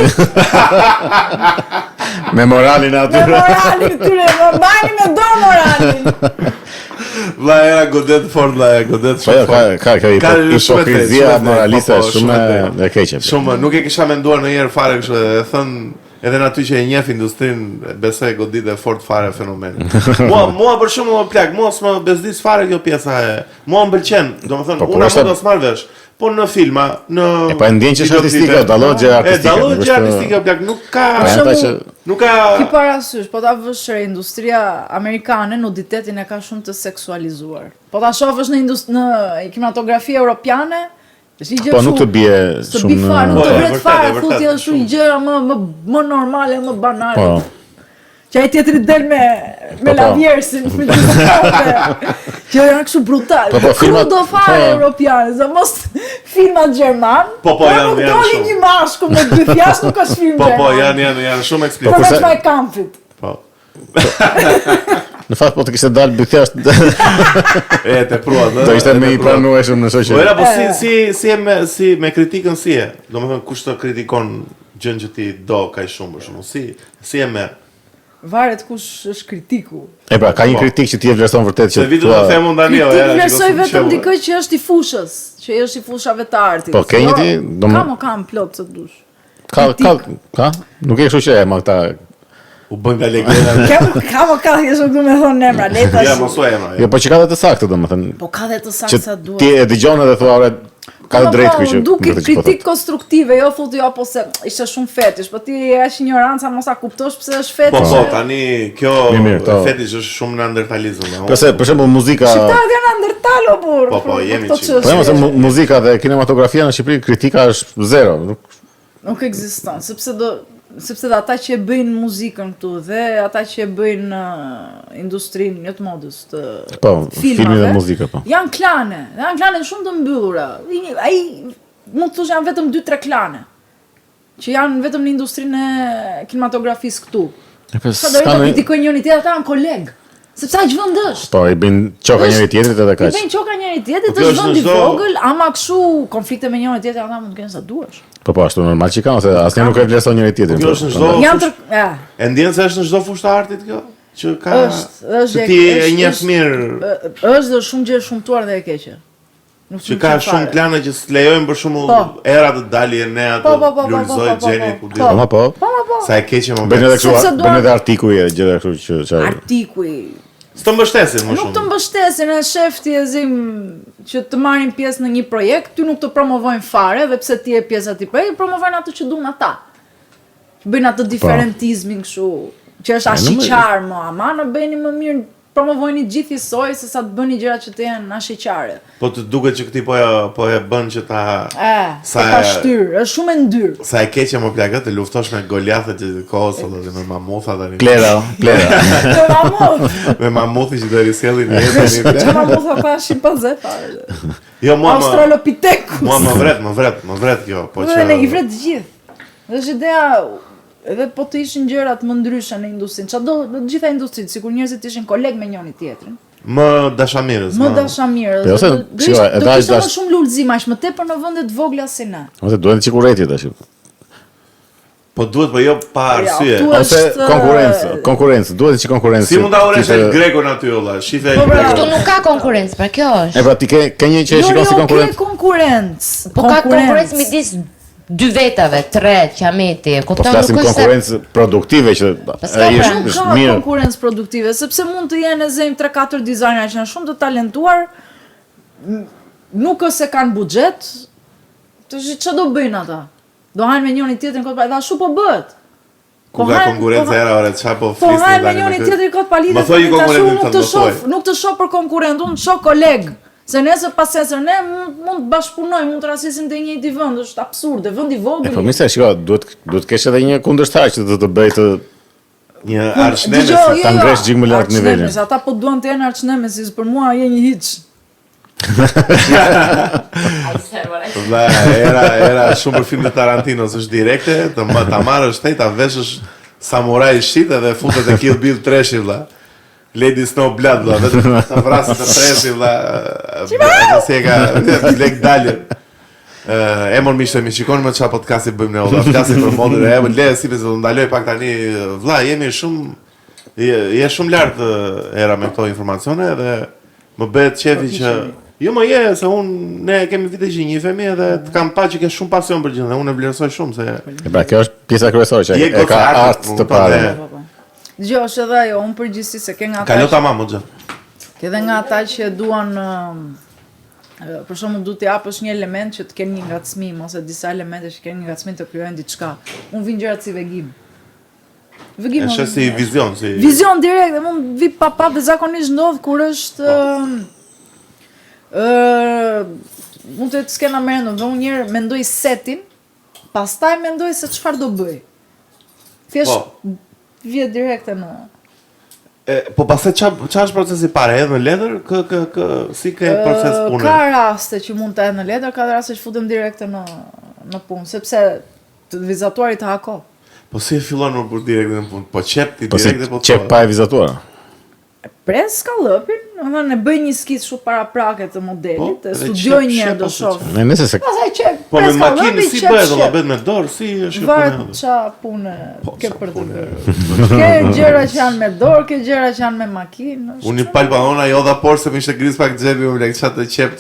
Me moralin aty. Me moralin tyre, më mbani me dorë moralin. Vlla era godet fort, godet shumë. Ka hipokrizia moraliste shumë e keqe. Shumë, nuk e kisha menduar ndonjëherë fare kështu, e thën edhe në aty që e njeh industrinë, besoj godit e fort fare fenomeni. Mua për shembull më plak, mua s'më bezdis fare kjo pjesa e. Mua më pëlqen, domethënë unë apo do s'marr vesh. Po në filma, në po ndjen që është artistike, dallogje artistike. Dallogje artistike plak, nuk ka ki parasysh, po ta vësh industria amerikane nuditetin e ka shumë të seksualizuar. Po ta shohësh në kinematografia europiane, po nuk të bie shumë nuk të vret fare, thotë janë shumë gjëra më normale, më banale. Që ai tjetri del me lavjersin, me gjithë që janë kështu brutal. Krudo fare europiane, za mos filmat gjerman. Po janë doli një mashkull me dy fjalë nuk është film gjerman. Po janë shumë eksplicit. Po vetë kampit. Po. Në fakt po të kishte dalë bythjasht. Te prua, do ishte më i pranueshëm në shoqëri. Po si me kritikën si e. Domethënë kush të kritikon gjën që ti do kaq shumë për shkakun. Si e merr? Varet kush është kritiku. E pra, ka një kritik që ti e vlerëson vërtet që se vitu të themu ndani jo. Kritik vlerësoj vetëm dikë që është i fushës, që është i fushave të artit. Po ke një ti, kam plot se dush. Ka? Nuk e kështu që e ma këta. U bën nga legenda. Ka, jesë nuk du me thonë emra, leta. Ja, mosu emra. Jo, po që ka dhe të saktë, domethënë. Po ka dhe të saktë sa duhet. Ti e dëgjon edhe thua, ka dhe drejt kjo që. Duke kritik konstruktive, jo thotë jo po se ishte shumë fetish, po ti është ignoranca mos ta kuptosh pse është fetish. Po, tani kjo fetish është shumë neandertalizëm. Përse për shembull muzika. Shqiptarët janë neandertal o burr. Po, jemi çik. Po jam se muzika dhe kinematografia në Shqipëri kritika është zero. Nuk ekziston, sepse ata që e bëjnë muzikën këtu dhe ata që e bëjnë industrinë të modës të filmave dhe muzika po. Janë klane shumë të mbyllura. Ai mund të thosh janë vetëm 2-3 klane që janë vetëm në industrinë e kinematografisë këtu. Sa do të kritikojnë njëri tjetrin, ata janë kolegë. Sepse aq vend është. Po, i bëjnë çoka njëri tjetrit edhe kaq. I bëjnë çoka njëri tjetrit, është vend i vogël, ama kështu konflikte me njëri tjetrin ata mund të kenë sa duash. Po, ashtu normal që kanë, se asnjë nuk e vlerëson njëri tjetrin. Kjo është në çdo. E ndjen se është në çdo fushë të artit kjo? Që ka është ti e njeh mirë. Është shumë gjë shumtuar dhe e keqe. Që ka shumë klane që s'lejojnë për shembull era të dalë ne ato lulzoj xheni ku di. Po. Sa e keqe më bën edhe kështu, bën edhe artikuj e gjëra kështu që artikuj. S'të mbështesin më shumë. Nuk të mbështesin, e shefti e zim që të marrin pjesë në një projekt, ty nuk të promovojnë fare, dhe pse ti e pjesë ati projekt, promovojnë atë që duan ata. Bëjnë atë diferentizmin kështu, që është ashiqar më, ama në bëjni më mirë, promovojni gjithë njësoj se sa të bëni gjëra që të jenë ashiqare. Po të duket që këti po e bën që ta... Sa ka shtyr, është shumë e ndyrë. Sa e keqe më plagë të luftosh me Goliathet që kohës dhe me mamutha dhe... Plera. Me mamuth. Me mamuthi që do risjellin në jetën një plagë. Që mamutha ka shimpanze fare. Jo, Australopithecus. Mua më vret kjo. Dhe i vret gjithë. Dhe është idea... Edhe po të ishin gjërat më ndryshe në industrinë, çdo në të gjitha industritë, sikur njerëzit ishin kolegë me njëri tjetrin. Më dashamirës. Më dashamirës. Po ose do të më shumë lulëzim, aq më tepër në vende të vogla si ne. Ose duhet sikureti tash. Po duhet, po jo pa arsye. Ose konkurrencë, duhet që konkurrencë. Si mund ta uresh Grekon aty olla? Shife. Këtu nuk ka konkurrencë, pra kjo është. E pra ti ke një që e shikon si konkurrencë. Ka konkurrencë. Po ka konkurrencë midis dy vetave, 3, qameti, po flasim konkurrencë produktive që ai është mirë. Ka konkurrencë produktive, sepse mund të jenë zëm 3-4 dizajnerë që janë shumë të talentuar, nuk është se kanë buxhet, çfarë do bëjnë ata? Do hajnë me njëri tjetrin kot pa, dhe ashtu po bëhet. Ku ka konkurrencë era ore, çfarë po flisni tani? Po hajnë me njëri tjetrin kot pa lidhje. Më thoi konkurrentin nuk të shoh për konkurrent, unë shoh koleg. Se nëse pasesër ne mund të bashkëpunojmë, mund të rasisim të njëjti vend, është absurde, vend i vogël. Po mirë, shiko, duhet kesh edhe një kundërshtar që të bëj të një arçnemes, ta ngresh gjik më lart nivelin. Ata po duan të jenë arçnemesis, për mua je një hiç. Era shumë për film të Tarantinos, është direkte, ta marrësh ta veshësh samuraj shit edhe futet e Kill Bill 3 vlla. Lady Snow Blood, vlla, vetëm ta vrasin të treshi, vlla. Si e ka lek dalën. Emon mishte mi shikoni më çfarë podcasti bëjmë ne, vlla. Flasim për modën e le si pse do ndaloj pak tani, vlla, jemi je shumë lart era me këto informacione dhe më bëhet qefi që jo më je se ne kemi vite që njihemi edhe të kam pa që ke shumë pasion për gjë dhe unë e vlerësoj shumë se pra kjo është pjesa kryesore që e ka art të parë. Gjo, është edhe ajo, unë përgjithsi se ke nga ata... Kalota ma, më gjë. Ke dhe nga ata që duan... për shumë du të japësh një element që të kenë një ngacmim, ose disa elemente që kenë një ngacmim të kryojnë diçka. Unë vinë gjërat si vegim. E shë si vizion, si... Vizion direkt, dhe mund vi papa dhe zakonisht ndodhë kur është... mund të s'kena merendon, dhe unë njerë mendoj setin, pastaj mendoj se çfarë do bëj. Thjesht... Vjet direkte në... Po pastaj çfarë është procesi parë, edhe në letër, si ke proces pune? Ka raste që mund të edhe në letër, ka raste që futem direkte në punë, sepse të vizatuarit të hako. Po si e fillon në kur direkte në punë? Po qep ti direkte po të... Po si qep pa e vizatuar? Pres skallëpin, në bëj një skicë shumë para prake të modelit, e studioj një do shoh. Nëse se... Po me makinë si bëhet, do bëhet me dorë, si është kjo punë? Varet qa pune ke për të bërë. Ke gjëra që janë me dorë, ke gjëra që janë me makinë. Unë i palë panona, jo dha por se më ishte gris pak xhepi, më lek çat të qep.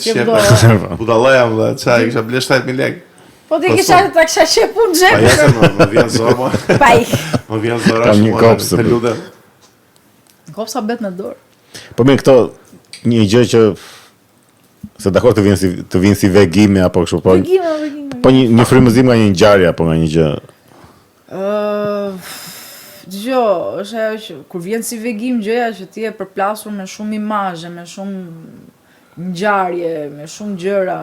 Budalloja më dha, ça i kisha ble 7.000 lekë. Po ti kisha ta kisha qepun xhepi. Pa jasë më vjen zor më. Më vjen zor ashtu. Një kopsë. Të lutem. Kopsa bet në dorë. Po mirë, këto një gjë që se dakor të vinë si vegimi apo kështu, po. Vegimi. Po një frymëzim nga një ngjarje apo nga një gjë. Jo, është ajo që kur vjen si vegim gjëja që ti e përplasur me shumë imazhe, me shumë ngjarje, me shumë gjëra,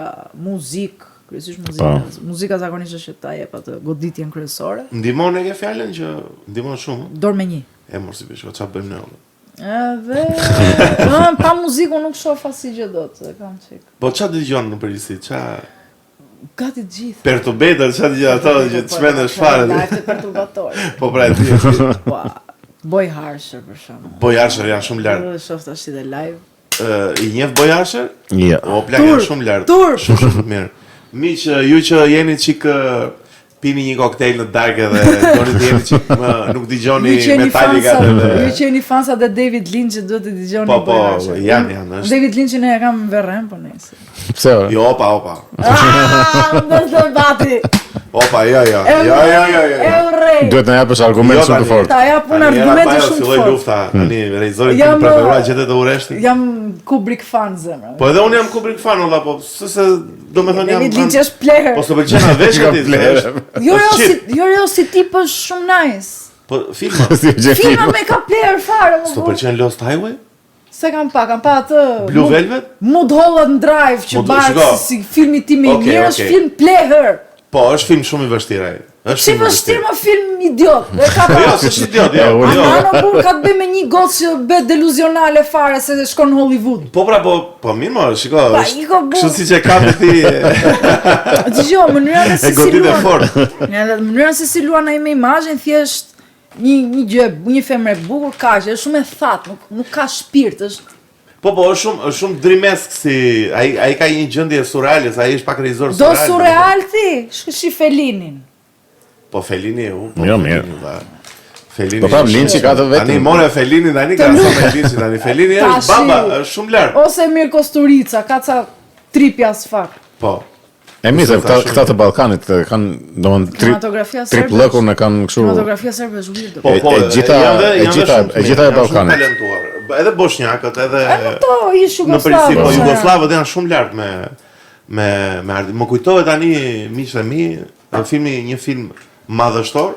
muzikë, kryesisht muzika. Muzika zakonisht është ta jep atë goditjen kryesore. Ndihmon e ke fjalën që ndihmon shumë. Dorë me një. Mos i bësh, çfarë bëjmë ne? Edhe pa muzikë unë nuk shoh asnjë gjë dot, e kam çik. Po çfarë dëgjon në përgjithësi? Gati të gjithë. Perturbator, çfarë dëgjon ato që të shmendesh fare? Live perturbator. Po pra e di. Po. Boy Harsher për shembull. Boy Harsher janë shumë lart. Do shoh tash edhe live. I njeh Boy Harsher? Jo. O plan janë shumë lart. Shumë mirë. Miq, ju që jeni çik pini një koktejl në darkë dhe doni të jeni çik nuk dëgjoni Metallica edhe. Ju që jeni fansa të David Lynch duhet të dëgjoni Boy Harsher. Po, janë. David Lynchin e kam verrem po nëse. Pse? Jo, opa. Ndër bati. Opa, jo. E urrej. Duhet na japësh argument shumë të fortë. Ta jap unë argumente shumë të fortë. Filloi lufta, tani regjizori tim preferuar gjetet e Urreshtit. Jam Kubrick fan zemra. Po edhe unë jam Kubrick fan, valla, po se domethënë jam. David Lynch është player. Po s'po pëlqen as vesh ti. Jo, si tip është shumë nice. Po filma. Filma me ka player fare. S'po pëlqen Lost Highway? Se kam pa atë Blue Velvet? Mulholland Drive që bashkë si filmi tim i mirë është film player. Po, është film shumë i vështirë ai. Si vështirë më film idiot. Jo, s'është idiot, jo. Ana Burr ka të bëjë me një gocë që bëhet deluzionale fare se shkon në Hollywood. Po pra, po mirë më, shiko. Kështu siç e ka ti. Dgjoj, mënyra se si luan. Mënyra se si luan ai me imazhin thjesht një gjë, një femër e bukur kaq, është shumë e thatë, nuk ka shpirt, është. Po, është shumë dreamesk si ai ka një gjendje surreale, ai është pak regjisor surreal. Do surreal ti? Shi Fellinin. Po Fellini Jo mirë. Fellini. Po pra Lynch ka të vetëm. Tani more Fellini tani ka sa me Lynch tani. Fellini është baba, është shumë lart. Ose Mir Kosturica, ka ca tripja sfak. Po. E mirë, këta të Ballkanit kanë domethënë triplëkun e kanë kështu. Kinematografia serbe është weird. Po, e gjitha e Ballkanit. Edhe bosnjakët, edhe ato në princip jugosllavët janë shumë lart me ardhi. Më kujtohet tani miqtë e mi, një film madhështor,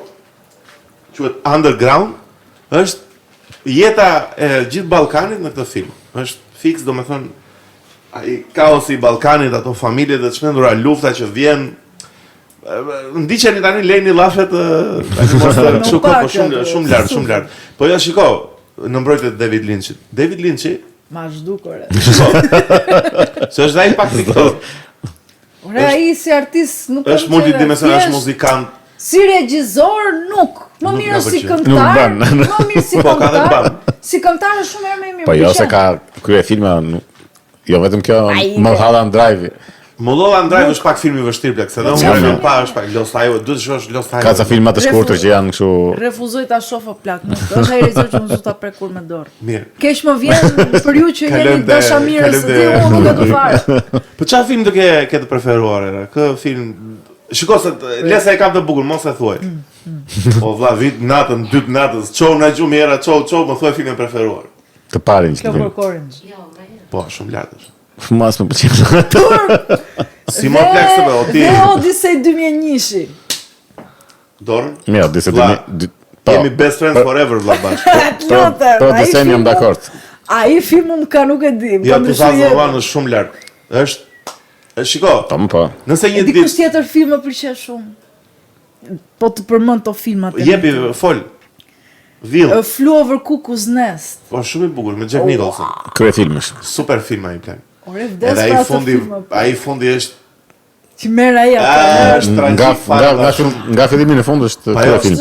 quhet Underground, është jeta e gjithë Ballkanit në këtë film. Është fiks, domethënë ai kaosi i Ballkanit, ato familjet e çmendura, lufta që vjen. Ndiqeni tani lejni llafet, kështu po shumë lart. Po ja shiko, në mbrojtje të David Lynchit. David Lynchi ma zhdukore. Se është ai pak fiktor. Ore ai si artist nuk është multidimensional, është muzikant. Si regjisor nuk. Më mirë si këngëtar. Si këngëtar është shumë më mirë. Po jo se ka krye filma, jo vetëm kjo Mulholland Drive. Mulholland Drive është pak film i vështirë plak, se unë film pa është pak Lost Highway, duhet të shohësh Lost Highway. Ka ca filma të shkurtër që janë kështu. Refuzoj ta shoh plak, nuk është ai regjisor që unë ta prekur me dorë. Mirë. Keq më vjen për ju që jeni dashamirës së tij, unë nuk e di fare. Po çfarë film do ke të preferuar era? Kë film shiko se lesa e kam të bukur, mos e thuaj. O vlla, vit natën, 2 natës, çou na gjumë era, çou, më thuaj filmin preferuar. Të parin që. Po, shumë lart është. Mas më pëlqen. Si më plak se o ti. Odyssey 2001. Dorën? Mirë, Odyssey 2001. Jemi best friends forever vlla bash. Po të sen jam dakord. Ai filmi më ka nuk e di. Ja, të thasë është shumë lart. Është shiko. Po. Nëse një ditë kush tjetër film më pëlqen shumë. Po të përmend to filmat. Jepi, fol. Vill. Flew Over Cuckoo's Nest. Po shumë i bukur me Jack Nicholson. Krye filmesh. Super film ai plan. Ore vdes pra të film. Ai fundi është që merr ai atë. Nga fillimi në fund është krye film.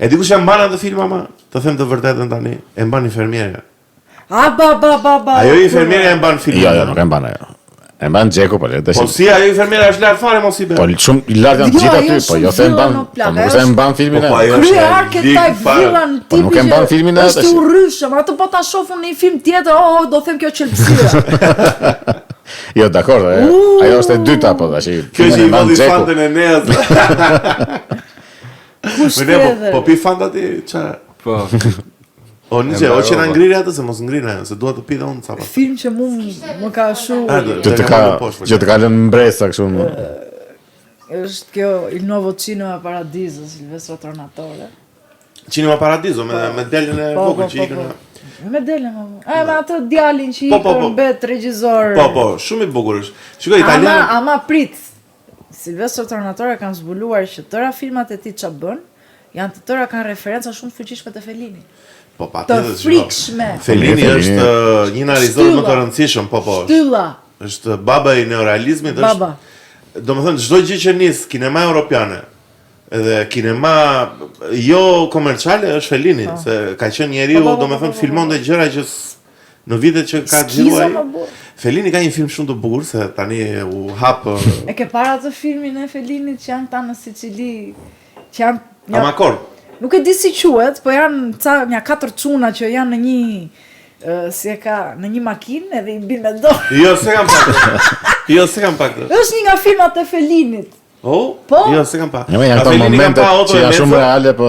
E di kush e mban atë film ama, të them të vërtetën tani, e mban infermierja. Ba. Ajo infermierja e mban filmin. Jo, nuk e mban ajo. E mban Xheku po le të Po si ajo infermiera është lart fare mos i bën. Po shumë i lart janë gjithë aty, po jo se mban. Po nuk se mban filmin e. Krye archetype villan tipi. Nuk e mban filmin e. Është i urryshëm, atë po ta shohun në një film tjetër, do them kjo qelpsira. Jo, dakord, ajo është e dyta po tash. Kjo që i vodi fantën e Neas. Po pi fanta ti çfarë? Po. O nice, o që na ngrirë atë se mos ngrinë ajo, se dua të pi dhe unë çfarë. Film që më ka shumë që të ka lënë mbresa kështu. Është kjo Il Nuovo Cinema Paradiso, Silvestro Tornatore. Cinema Paradiso me delën e vogël që ikën. Me delën. Me atë djalin që ikën mbet regjisor. Po, shumë i bukur është. Shikoj italian. Ama prit. Silvestro Tornatore kanë zbuluar që tëra filmat e tij ç'a bën, janë të tëra kanë referenca shumë të fuqishme te Fellini. Po patjetër. Frikshme. Fellini është një regjisor më të rëndësishëm, po. Shtylla. Është baba i neorealizmit, është. Domethënë çdo gjë që nis kinema europiane, edhe kinema jo komerciale është Fellini, se ka qenë njeriu, domethënë filmonte gjëra që në vitet që ka xhiruar. Fellini ka një film shumë të bukur se tani u hap. E ke para atë filmin e Fellinit që janë ta në Sicili, që janë Amakord. Nuk e di si quhet, po janë nja 4 çuna që janë në një në një makinë edhe i bin me dorë. Jo, se kam pak. Është një nga filmat e Fellinit. Jo, se kam pa. Janë këto momente që janë shumë reale, po.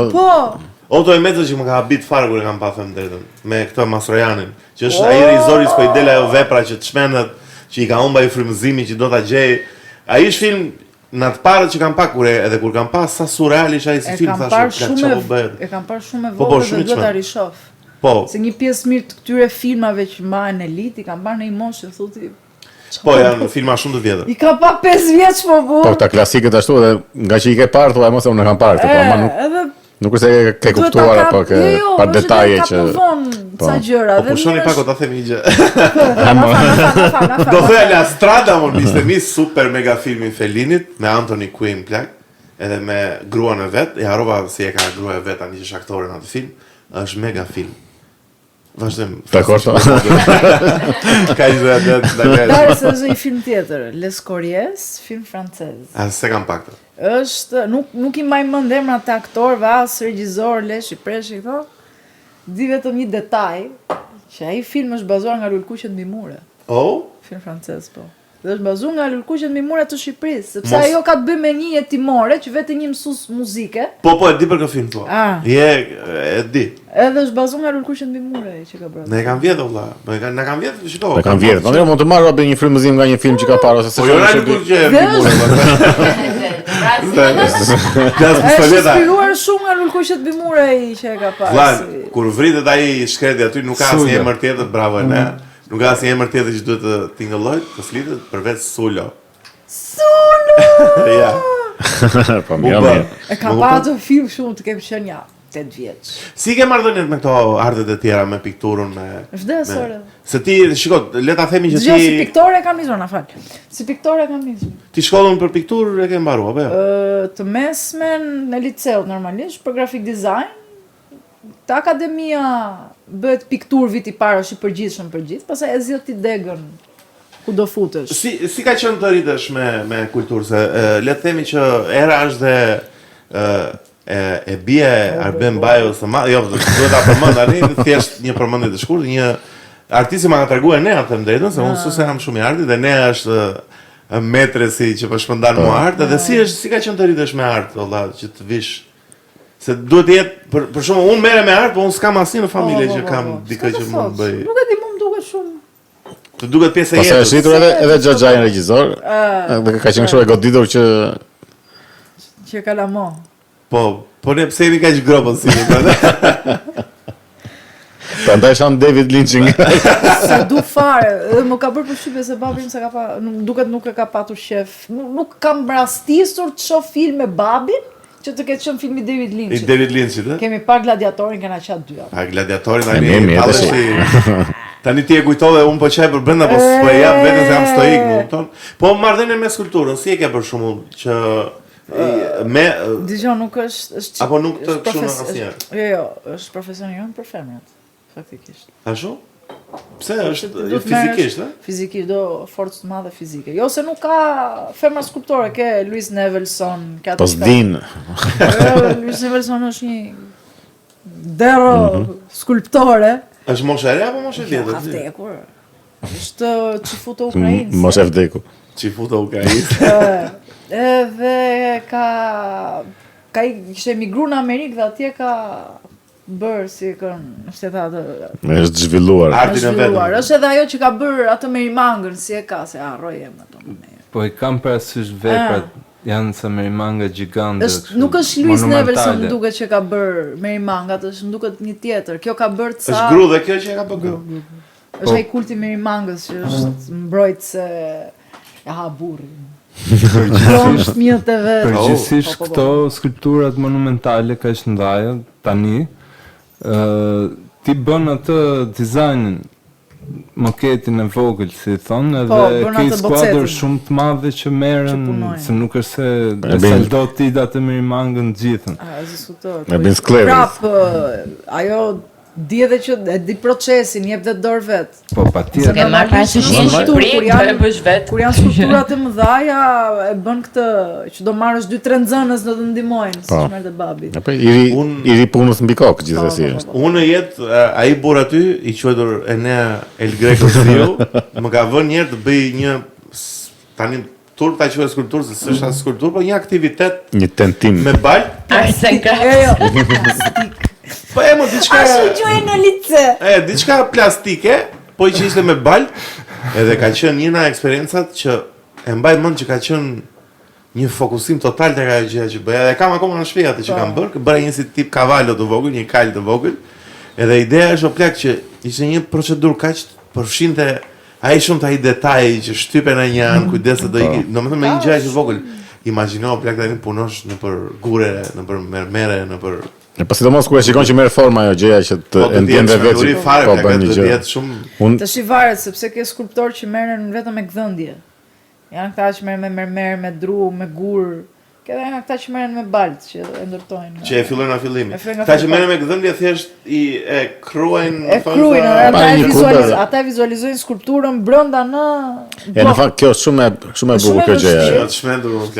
Oto e Mezzo që më ka habit fare kur e kam pa them drejtën, me këtë Mastrojanin, që është ai regjizori që i del ajo vepra që të shmendet, që i ka humba i frymëzimi që do ta gjej. Ai është film në të parët që kam pa edhe kur kam pa sa surreal ishte ai si film thashë, çfarë bëhet. E kam parë shumë e vogël dhe duhet ta rishof. Se një pjesë mirë të këtyre filmave që mbahen elit, i kam parë në Emotion, thotë. Po janë filma shumë të vjetër. I ka pa 5 vjeç po bu. Po këta klasikët ashtu edhe nga që i ke parë thua mos unë kam parë këtë, po ama nuk është se ke kuptuar apo ke pa detaje që ca gjëra dhe. Po shoni pak o ta themi një gjë. Do thoya La Strada mon mi super mega filmi Fellinit me Anthony Quinn plak, edhe me gruan e vet, e harrova si e ka grua e vet tani që është aktore në atë film, është mega film. Vazhdojmë. Dakor. Ka ishte Darës është një film tjetër, Les Corrières, film francez. Se kam pak të. Është, nuk i mbaj mend emrat të aktorëve, as regjisor, leshi, preshi këto. Di vetëm një detaj, që ai film është bazuar nga Lulkuqet mbi mure. Film francez, po. Dhe është bazuar nga Lulkuqet mbi mure të Shqipërisë, sepse ajo ka të bëjë me një jetimore që vetë një mësues muzike. Po, e di për këtë film po. E di. Edhe është bazuar nga Lulkuqet mbi mure që ka bërë. Ne e kam vjedhur vëlla. Na kam vjedhur, shikoj. Ne kam vjedhur. Unë mund të marr edhe një frymëzim nga një film që ka parë ose se. Po jo Lulkuqet mbi mure. Ka inspiruar shumë nga Lulkuqet mbi mure që e ka parë. Vëlla, kur vritet ai shkreti aty nuk ka asnjë emër tjetër, bravo ne. Nuk ka asnjë emër tjetër që duhet të tingëlloj, të flitet përveç Sulo. Ja. Po mirë. E kam parë atë film shumë të kem qenë ja 8 vjeç. Si ke marrëdhënie me këto artet e tjera, me pikturën, me vdesore. Se ti, shikoj, le ta themi që ti si piktore kam nisur, na fal. Si piktore kam nisur. Ti shkollën për pikturë e ke mbaruar apo jo? Të mesmen në liceut normalisht për graphic design. Te akademia bëhet pikturë viti parë është i përgjithshëm për gjithë, pastaj e zgjidh ti degën ku do futesh. Si ka qenë të rritesh me kulturë, se le të themi që era është dhe e bie Arben Bajo së madh, jo, duhet ta përmend tani, thjesht një përmendje të shkurtër, një artisti ma ka treguar ne atë drejtën, se unë s'e kam shumë i artit dhe ne është metresi që po shpërndan mua art, dhe si ka qenë të rritesh me art, valla, që të vish. Se duhet të jetë, për shumë, unë mere me artë, po unë s'kam asnjë në familje që kam dikë që mund të bëj. Nuk e di, më duket shumë. Të duket pjesë e jetës. Pastaj është rritur edhe Xhaxhai regjisor, dhe ka qenë kështu e goditur që ka lamo. Po ne pse jemi kaq gropën si ne. Prandaj shan David Lynch. Sa du fare, më ka bërë përshtypje se babim se ka pa, duket nuk e ka patur shef. Nuk kam rastisur të shoh film me babin. Që të ketë qenë filmi David Lynch. I David Lynchit, e? Kemi par Gladiatorin, kena qatë dyja. Gladiatorin, tani ti e kujtove, unë po qaj për brenda, po s'po e jap vetën se jam stoik, më kupton. Po marrëdhënien me skulpturën, si e ke për shembull që me Dijon nuk është apo nuk të kështu asnjëherë. Jo, është profesioni jon për femrat, faktikisht. Ashtu? Pse është fizikisht, e? Fizikisht, do forcë të madhe fizike. Jo se nuk ka femra skulptore, ke Louise Nevelson, ka po s'din. Louise Nevelson është një dero skulptore. Është moshe e re apo moshe tjetër? Ka vdekur. Është Çifuta ukrainës. Mos e vdeku. Çifuta ukrainës. Edhe kishte emigruar në Amerikë dhe atje ka bërë si se tha atë. Është zhvilluar. Artin e vetëm. Është edhe ajo që ka bërë atë Merimangën, si e ka, se harroj emrin atë. Po i kam parasysh veprat, janë sa Merimanga gjigante. Nuk është Louise Nevelson më duket që ka bërë Merimangat, është më duket një tjetër. Kjo ka bërë ca. Është gru dhe kjo që e ka bërë. Është ai kulti Merimangës që është mbrojtëse e ha burrin. Përgjithsisht këto skulpturat monumentale ka është ndaja tani, ti bën atë dizajnin, moketin e vogël, si thonë, edhe ke skuadër shumë të madhe që merren, se nuk është se saldo ti datë Merimangën gjithën. Me bin sklerit. Prap, ajo di edhe që e di procesin, jep dhe dorë vet. Po patjetër. Ke marrë parasysh në Shqipëri, do e bësh vet. Kur janë skulpturat e mëdha, e bën këtë që do marrësh 2-3 nxënës do të ndihmojnë, siç merrte babi. Apo i ri punës mbi kokë gjithsesi është. Unë jetë ai burr aty i quajtur Enea El Greco Siu, më ka vënë një herë të bëj një tani skulpturë, ta quhet skulpturë, se s'është as skulpturë, po një aktivitet, një tentim me bal. Arsen krah. Po diçka. Ashtu quhen në lice. Diçka plastike, po që ishte me bal, edhe ka qenë njëna eksperiencat që e mbaj mend që ka qenë një fokusim total tek ajo gjë që bëja. Dhe kam akoma në shtëpi atë që kam bërë, bëra një si tip cavallo të vogël, një kal të vogël. Edhe ideja është o plak që ishte një procedurë kaq përfshinte ai shumë ai detaj që shtypen në një anë, kujdes se do iki, domethënë me një gjë që vogël. Imagjino plak tani punosh nëpër gure, nëpër mermere, nëpër Po sidomos kur e shikon që merr forma ajo gjëja që të ndjen vetë. Po bën një gjë shumë. Tash i varet sepse ke skulptor që merren vetëm me gdhëndje. Janë këta që merren me mermer, me dru, me gur. Këta janë këta që merren me balt që e ndërtojnë. Që e fillojnë nga fillimi. Këta që merren me gdhëndje thjesht e kruajnë, ata vizualizojnë skulpturën brenda në në fakt kjo është shumë e bukur kjo gjë.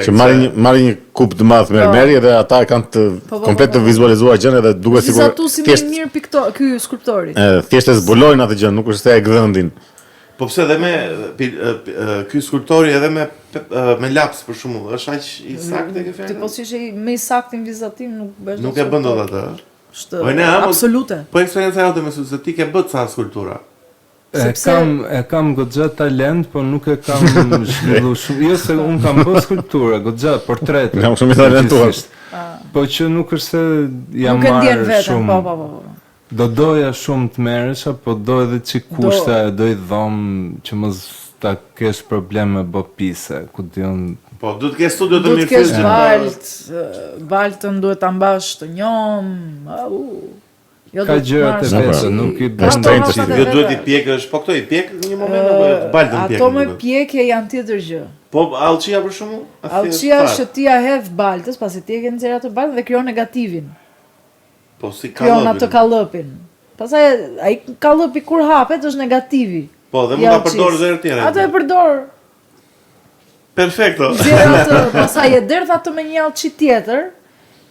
Që marrin një kup të madh mermeri dhe ata kanë të komplet të vizualizuar gjën edhe duket sikur thjesht mirë piktor ky skulptori. Thjesht e zbulojnë atë gjë, nuk është se e gdhëndin. Po pse edhe me ky skulptori edhe me laps për shembull, është aq i saktë ke fjalën? Ti po si je më i saktë në vizatim nuk bësh. Nuk e bën dot atë. Po absolute. Po eksperienca jote më se ti ke bërë ca skulptura. E kam goxha talent, po nuk e kam zhvilluar shumë. Jo se un kam bërë skulptura, goxha portrete. Kam shumë talentuar. Po që nuk është se jam marrë shumë. Po. Do doja shumë të merresha, po do edhe që kushte, do i dhomë që mos ta kesh probleme bë pise, ku diun. Po, duhet të kesh studio të mirë fizike. Baltën duhet ta mbash të njom. Ka gjërat e vetë, nuk i bën jo duhet i pjekësh, po këto i pjek në një moment apo baltën pjek. Ato me pjekje janë tjetër gjë. Po allçia për shkakun? Allçia është ti ja hedh baltës, pasi ti e ke nxjerrë atë baltën dhe krijon negativin. Po si krijon atë kallëpin. Pastaj ai kallëpi kur hapet është negativi. Po, dhe mund ta përdorësh edhe tjerë. Atë e përdor. Perfekto. Pastaj e derdh atë me një allçi tjetër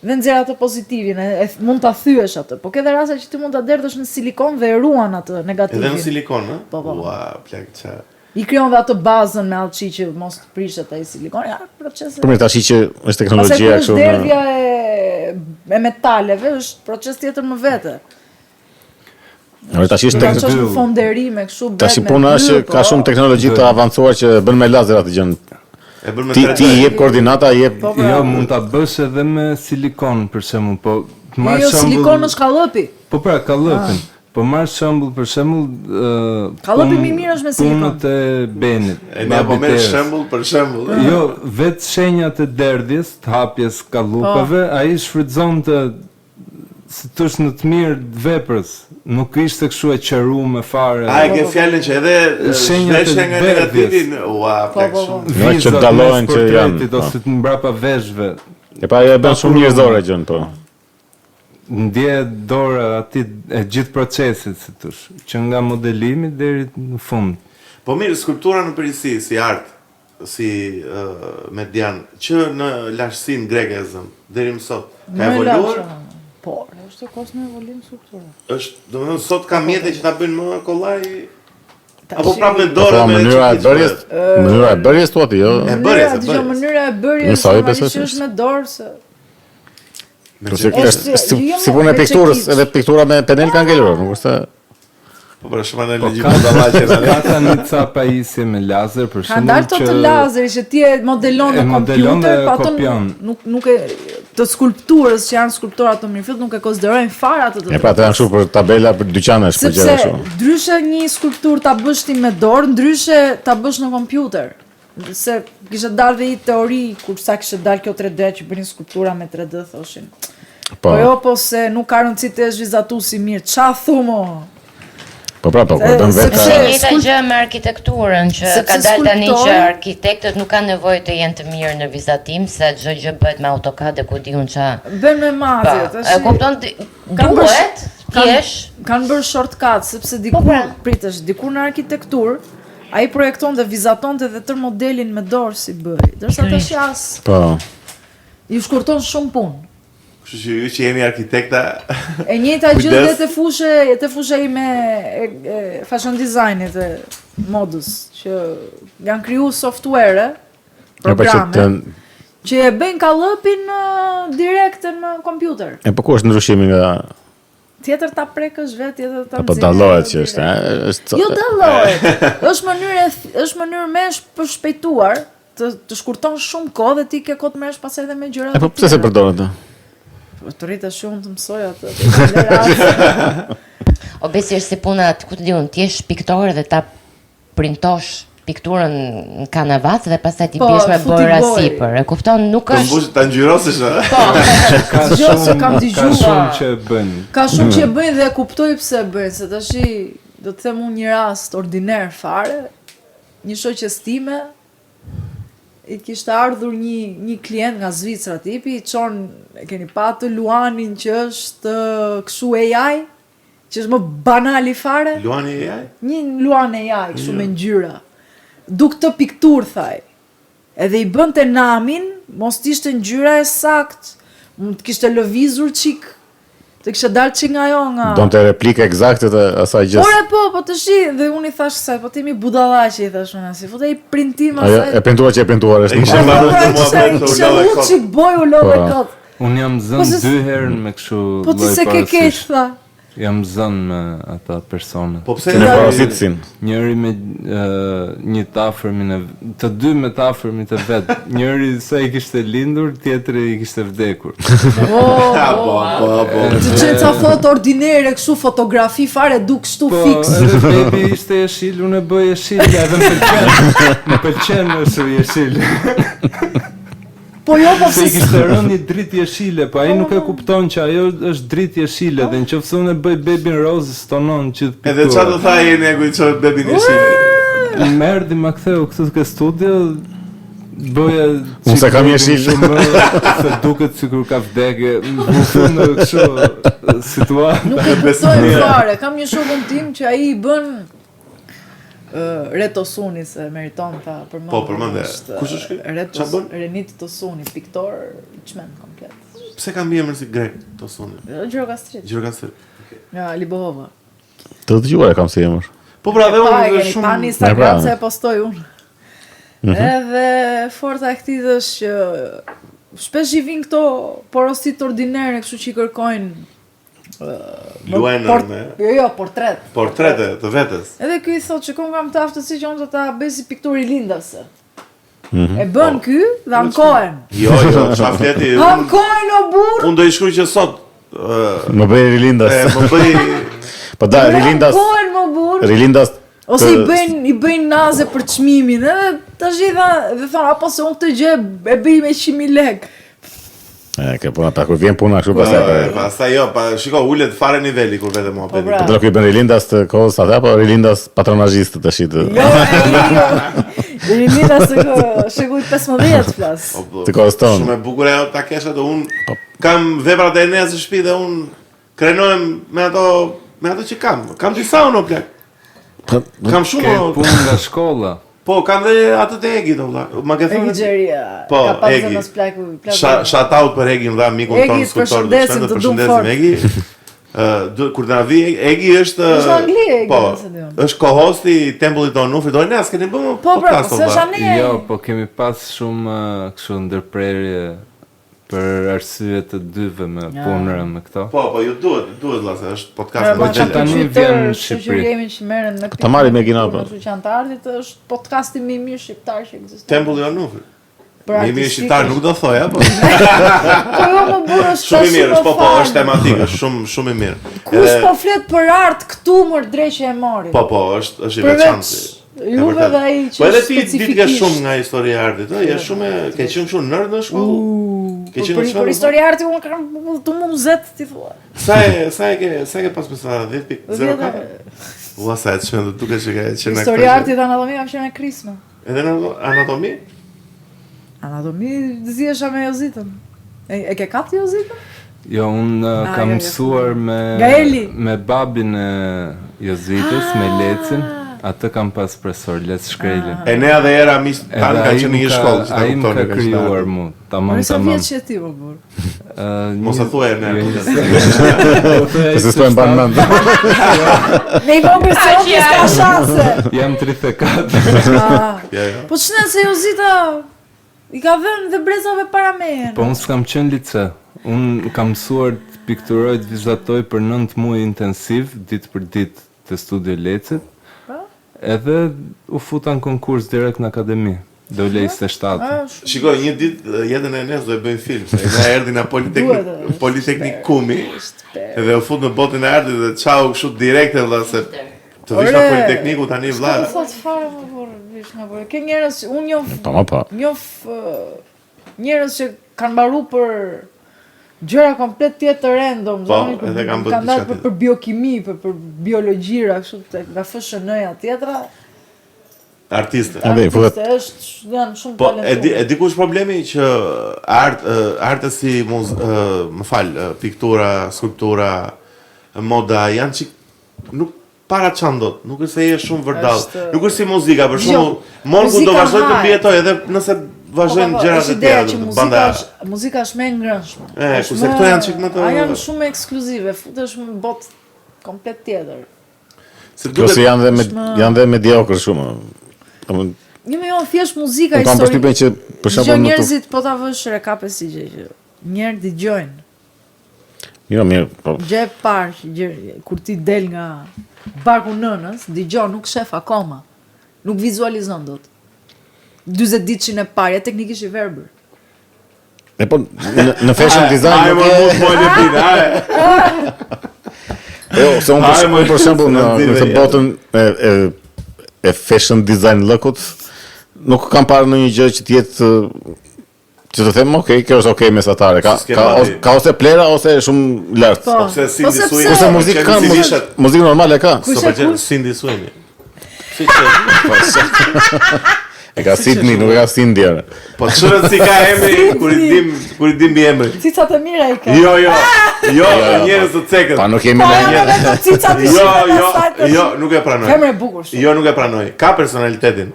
dhe nxjerr atë pozitivin, mund ta thyesh atë. Po ke edhe raste që ti mund ta derdhësh në silikon dhe e ruan atë negativin. Edhe në silikon, ëh? Po. Ua, plak ça. I krijon dhe atë bazën me allçi që mos të prishet ai silikon. Ja, procesi. Por tash që është teknologjia kështu. Derdhja e metaleve është proces tjetër më vete. Tash është fonderime kështu bëhet. Tash puna është ka shumë teknologji të avancuar që bën me lazer atë gjën. E bën me 3D. Ti jep koordinata, jep. Jo, mund ta bësh edhe me silikon për shembull, po marr shembull. Jo, silikon është kallëpi. Po pra, kallëpin. Po marr shembull për shembull kallëpi më mirë është me silikon. Punët e Benit. Ne po merr shembull për shembull. Jo, vetë shenjat e derdhjes, të hapjes kallupave, ai shfrytëzonte si thosh në të mirë veprës. Nuk ishte kështu e qeruar fare. A e ke fjalën që edhe shenjat e negativin, ua, plak shumë. Jo që dallohen që janë ose të mbrapa veshëve. E pa e bën shumë njerëzore gjën po. Ndje dora aty e gjithë procesit, si thosh, që nga modelimi deri në fund. Po mirë, skulptura në përgjithësi si art, si median, që në lashësinë greke e zëm, deri më sot, ka evoluar? Po, është kos në evolim skulptura. Është, domethënë sot ka mjete që ta bëjnë më kollaj apo prapë me dorë me mënyra e bërjes thua ti, jo? E bërjes. Mënyra e bërjes është me dorë se si punë e pikturës, edhe piktura me penel ka ngelur, nuk është. Po për shumë analogi po dallaqe ka tani ca pajisje me lazer për shembull. Ka dalë të lazeri që ti e modelon në kompjuter, po ato nuk e të skulpturës që janë skulptora të mirëfillt nuk e konsiderojnë fare ato të. E pra të janë shumë për tabela për dyqanesh për gjëra kështu. Sepse ndryshe një skulpturë ta bësh ti me dorë, ndryshe ta bësh në kompjuter. Se kishte dalë dhe i teori kur sa kishte dalë kjo 3D që bënin skulptura me 3D thoshin. Po jo, po se nuk ka rëndësi të jesh vizatuesi mirë. Ça thumo? Po pra, po, do të vetë. Është njëjta gjë me arkitekturën, që ka dalë tani që arkitektët nuk kanë nevojë të jenë të mirë në vizatim, se çdo gjë bëhet me AutoCAD e ku diun ça. Bën me mazje, tash. E kupton? Duhet thjesht kanë bërë shortcut sepse diku në arkitekturë ai projekton dhe vizatonte edhe tër modelin me dorë si bëj. Derisa tash as. Po. Ju shkurton shumë punë. Kështu që ju që jeni arkitekta. E njëjta gjë edhe te fusha ime fashion designit e modës që janë kriju software programe që e bëjnë kallëpin direkt në kompjuter. Po ku është ndryshimi nga Tjetër ta prekësh vetë, tjetër ta nxjerrësh. Po dallohet që është, Jo dallohet. Është mënyrë më për shpejtuar, të shkurton shumë kohë dhe ti ke kohë të merresh pastaj edhe me gjëra. Po pse se përdor atë? Të rritesh shumë të mësoj atë. O besi është si puna, ku të diun, ti je piktor dhe ta printosh pikturën në kanavat dhe pastaj ti biesh me bëra sipër. E kupton, nuk është. Ta ngjyrosësh, a? Ka shumë që bëjnë. Ka shumë që bëjnë dhe e kuptoj pse bëjnë, se tash do të them unë një rast ordiner fare, një shoqes time i kishte ardhur një klient nga Zvicra tipi, i çon, e keni patë Luanin që është kështu AI, që është më banali fare. Luani AI? Një Luan AI, kështu me ngjyra. Duk të piktur, thaj. Edhe i bënte namin, mos t'ishte ngjyra e sakt, mund të kishte lëvizur qik, të kishte dalë qik nga jo nga... Don të replike eksakte të asaj gjës. Po të shi, dhe unë i thash kësaj, po t'imi budallaqe i thash unë asi, fote i printim asaj... E pintuar që e pintuar, është më Kishe lu qik boj u lodhe këtë. Unë jam zënë 2 herë me këshu loj Po ti se ke keq, tha. Jam zënë me ata persone. Po pse në parasitësin? Njëri me një të afërmin të dy me të afërmit e vet. Njëri sa i kishte lindur, tjetri i kishte vdekur. Po. Të qenë ca foto ordinere, kështu fotografi fare, du kështu fix. Po, edhe bebi ishte jeshil, unë e bëj jeshil, edhe më pëlqen është jeshil. Po jo, po se i kishte rënë një dritë jeshile, po ai nuk e kupton që ajo është dritë jeshile, dhe nëse unë e bëj bebin roz, stonon që të Edhe çfarë do tha jeni e kujtohet bebin jeshile? Më erdhi ma ktheu këtu ke studio, bëja unë se kam jeshil, se duket sikur ka vdekje, më fund kështu situatë. Nuk e kuptoj fare, kam një shokun tim që ai i bën Reto Suni, se meriton ta përmend. Po, përmend. Kush është ky? Çfarë bën? Renit Tosuni, piktor çmend komplet. Pse ka emër si grek Tosuni? Gjirokastrit. Ja, Libohova. Të dëgjuar e kam si emër. Po pra, dhe unë shumë pa në Instagram se e postoj unë. Edhe forta e këtij është që shpesh i vin këto porositë ordinere, kështu që i kërkojnë portrete të vetes. Edhe ky i thotë që kam të aftësi që unë do ta bëj si piktur i lindase. E bën ky dhe ankohen. Jo, çfarë ankohen o burr. Unë do i shkruaj që sot më bëj rilindas. Më bëj po da rilindas. Ankohen o burr. Rilindas ose i bëjnë naze për çmimin, edhe tash i thonë apo se unë këtë gjë e bëj me 100.000 lekë. Ke puna, pa kur vjen puna kështu pastaj. Pastaj jo, shiko, ulet fare niveli kur vetëm mohabeti. Po do të bën rilindas të kohës atë apo rilindas patronazhiste tash të. Jo. Rilindas të shekuj 15 flas. Të kohës tonë. Shumë e bukur ajo ta kesh atë unë. Kam veprat e Eneas në shtëpi dhe unë krenohem me ato që kam. Kam disa unë plak. Kam shumë punë nga shkolla. Po, kam dhe atë të Egit, valla. Ma ke thënë? Egjeria. Po, Egi. Shout out për Egin dhe amikun tonë skulptor të shpendë, përshëndesim Egi. Kur na vi Egi është Angli, po, është co-hosti i tempullit tonë Nufrit. Do ne as keni bën podcast valla. Jo, po kemi pas shumë kështu ndërprerje për arsye të dyve me punëra me këto. Po, ju duhet vëlla, është podcast më që tani vjen në Shqipëri. Jemi që merren me ta marrim me Gina po. Kështu që janë të ardhit, është podcasti më i mirë shqiptar që ekziston. Tempulli i Nufrit. Më i mirë shqiptar nuk do thoj, apo. Po jo më burrë shumë i mirë, po është tematik, është shumë i mirë. Kush po flet për art këtu më dreqe e mori. Po, është i veçantë. Juve dhe ai që po edhe ti ditë shumë nga historia e artit, je shumë ke qenë shumë nerd në shkollë. Ke qenë për historia e artit unë kam të muzet ti thua. Sa e ke pas mësuar 10.04? Ua sa e çmend duket që ke qenë. Historia e artit dhe anatomi kam qenë me Krisma. Edhe në anatomi? Anatomi zihesha me Jozitën. E ke kapti Jozitën? Jo, unë kam mësuar me babin e Jozitës, me Lecin. Atë kam pas profesor Lec Shkrelin. E nea dhe era mis tan ka qenë në një shkollë, ai më ka krijuar mua. Tamam. Sa vjet që ti më bur? Mos e thuaj ne. Se s'po e mban mend. Ne i vogël se ti s'ka shanse. Jam 34. Po ç'në se Jozita I ka vënë dhe brezave para meje. Po unë s'kam qenë lice. Unë kam mësuar të pikturoj, të vizatoj për 9 muaj intensiv, ditë për ditë të studio Lecit. Edhe u futa në konkurs direkt në akademi. Dhe u lej se 7. Shikoj, një ditë jetën e Enes do e bëjmë film. Se nga erdhi nga Politeknik Kumi, edhe u fut në botën e artit dhe çau kështu direkt vëlla se të vish nga Politekniku tani vëlla. Po thot fare më burr, vish nga burr. Ke njerëz, unë njoh njerëz që kanë mbaru për gjëra komplet tjetër random, edhe kanë dalë për biokimi, për biologjira, kështu nga FSHN-ja tjetra. Artiste. Janë shumë talentuar. E di kush problemi që arte si piktura, skulptura, moda janë çik nuk para çan dot, nuk është se je shumë vërdall. Nuk është si muzika, për shembull, Monku do vazhdoj të mbijetoj edhe nëse vazhdojnë gjërat e tjera. Muzika është më e ngrënshme. Kurse këto janë çik më të janë shumë ekskluzive, futesh në botë komplet tjetër. Ose janë dhe mediokër shumë. Jo, thjesht muzika historike. Kam përshtypjen që për shembull njerëzit po ta vësh rekape si gjë që njerë dëgjojnë. Mirë, po. Gjë e parë kur ti del nga barku nënës, dëgjon, nuk shef akoma. Nuk vizualizon dot. 40 ditëshin e parë, teknikisht I verbër. E po në fashion design nuk Jo, se unë për shembull në të botën e fashion design lëkut, nuk kam parë në një gjë që t'jetë që të them, kjo është mesatare. Ka ose plera ose shumë lartë. Ose muzikë ka, muzikë normale ka. Cindy Sweeney. E ka Sydney, nuk e ka Cindy. Po çfarë si ka emri kur I dim mbi emrin? Cicat e mira I ka. Jo, njerëz të cekët. Pa nuk kemi në njerëz. Jo, nuk e pranoj. Femër e bukur. Jo, nuk e pranoj. Ka personalitetin.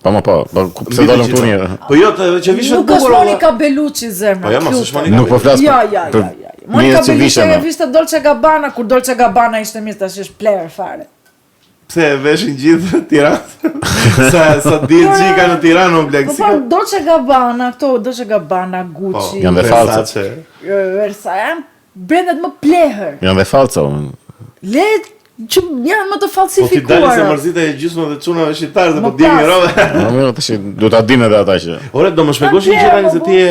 Po, pse dolën këtu njerë? Po jo, që vishë të bukur. Nuk është Monica Bellucci zemra. Po jo, mos është Monica. Nuk po flas. Ja. Monica Bellucci e vishte Dolce Gabbana, kur Dolce Gabbana ishte mirë, tash është player fare. Pse veshin gjithë Tiranë? Sa DG ka në Tiranë o blek. Po Dolce Gabbana, Dolce Gabbana, Gucci. Janë dhe falca. Versace, janë brendet më plehër. Janë dhe falca. Let që janë më të falsifikuara. Po ti dalë se mërzite e gjysmë dhe çunave shqiptarë dhe po di një rove. Mirë, tash do ta dinë edhe ata që. Ore, do më shpjegosh një gjë tani se ti e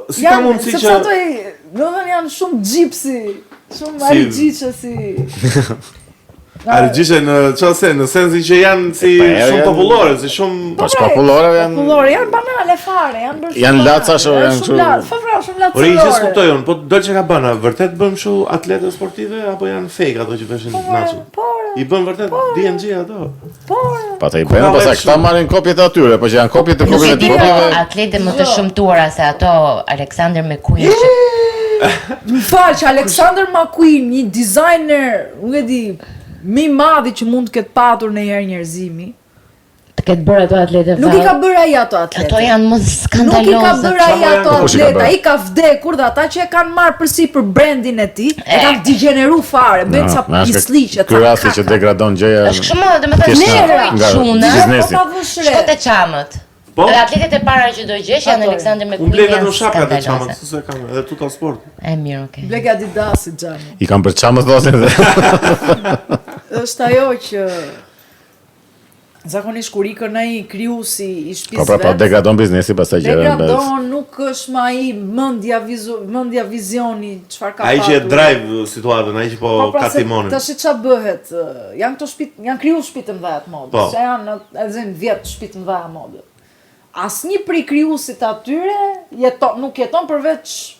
si ka mundësi që janë shumë gjipsi, shumë arigjishe si Arigjishe në sensin që janë si shumë popullore, si shumë popullore janë banale fare, janë bërë. Janë lacash, janë shumë lacash. Ore, gjithë kuptoj unë, po Dolce Gabbana vërtet bën kështu atlete sportive apo janë fake ato që veshin naçi? I bën vërtet DNG ato. Pa të I bëjnë, pastaj këta marrin kopjet e atyre, po që janë kopjet e kopjet e sportive. Atlete më të shumtuara se ato Alexander McQueen. Më fal, që Alexander McQueen, një designer, nuk e di, më I madhi që mund të ketë patur në herë njerëzimi. Të ketë bërë ato atlete. Nuk I ka bërë ai ato atlete. Ato janë më skandaloze. Nuk I ka bërë ai ato atlete. Ai ka vdekur dhe ata që e kanë marrë përsipër brandin e tij, e kanë degeneru fare, bën ca pisliqe. Ky rasti që degradon gjëja. Është kështu më, domethënë shko te çamët. Po? Dhe atletet e para që do gjesh janë Alexander McQueen. Unë blej vetëm shapkat e çamës, se kam edhe Total Sport. E mirë, okay. Blej Adidas xhami. I kam për çamët thosin. Është ajo që zakonisht kur ikën ai krijuesi I shtëpisë. Po degradon biznesi pastaj gjëra. Degradon, nuk është më ai mendja vizioni çfarë ka Ai që drive situatën, ai që po ka timonin. Tash ç'a bëhet? Janë këto shtëpi, janë krijuar shtëpi të mëdha të modës. Se janë edhe 10 shtëpi të mëdha të modës. Asnjë prej krijuesit atyre nuk jeton përveç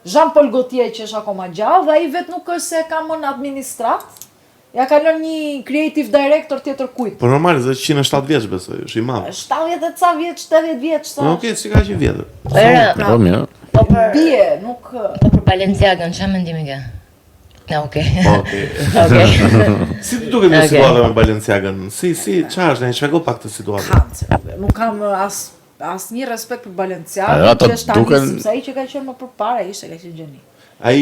Jean-Paul Gaultier që është akoma gjallë dhe ai vetë nuk është se ka më në administrat. Ja ka lënë një creative director tjetër kujt. Po normal, është 107 vjeç besoj, është I madh. 70 e ca vjeç, 80 vjeç sa. Okej, si ka që vjetër. Po mirë. Po bie, nuk po për Balenciaga, çfarë mendimi ke? Okej. Si të duket në situata me Balenciagën? Si çfarë është, ne shpjegoj pak të situatën. Nuk kam asnjë respekt për Balenciaga, sepse ai që ka qenë më përpara ishte ka qenë gjeni. Ai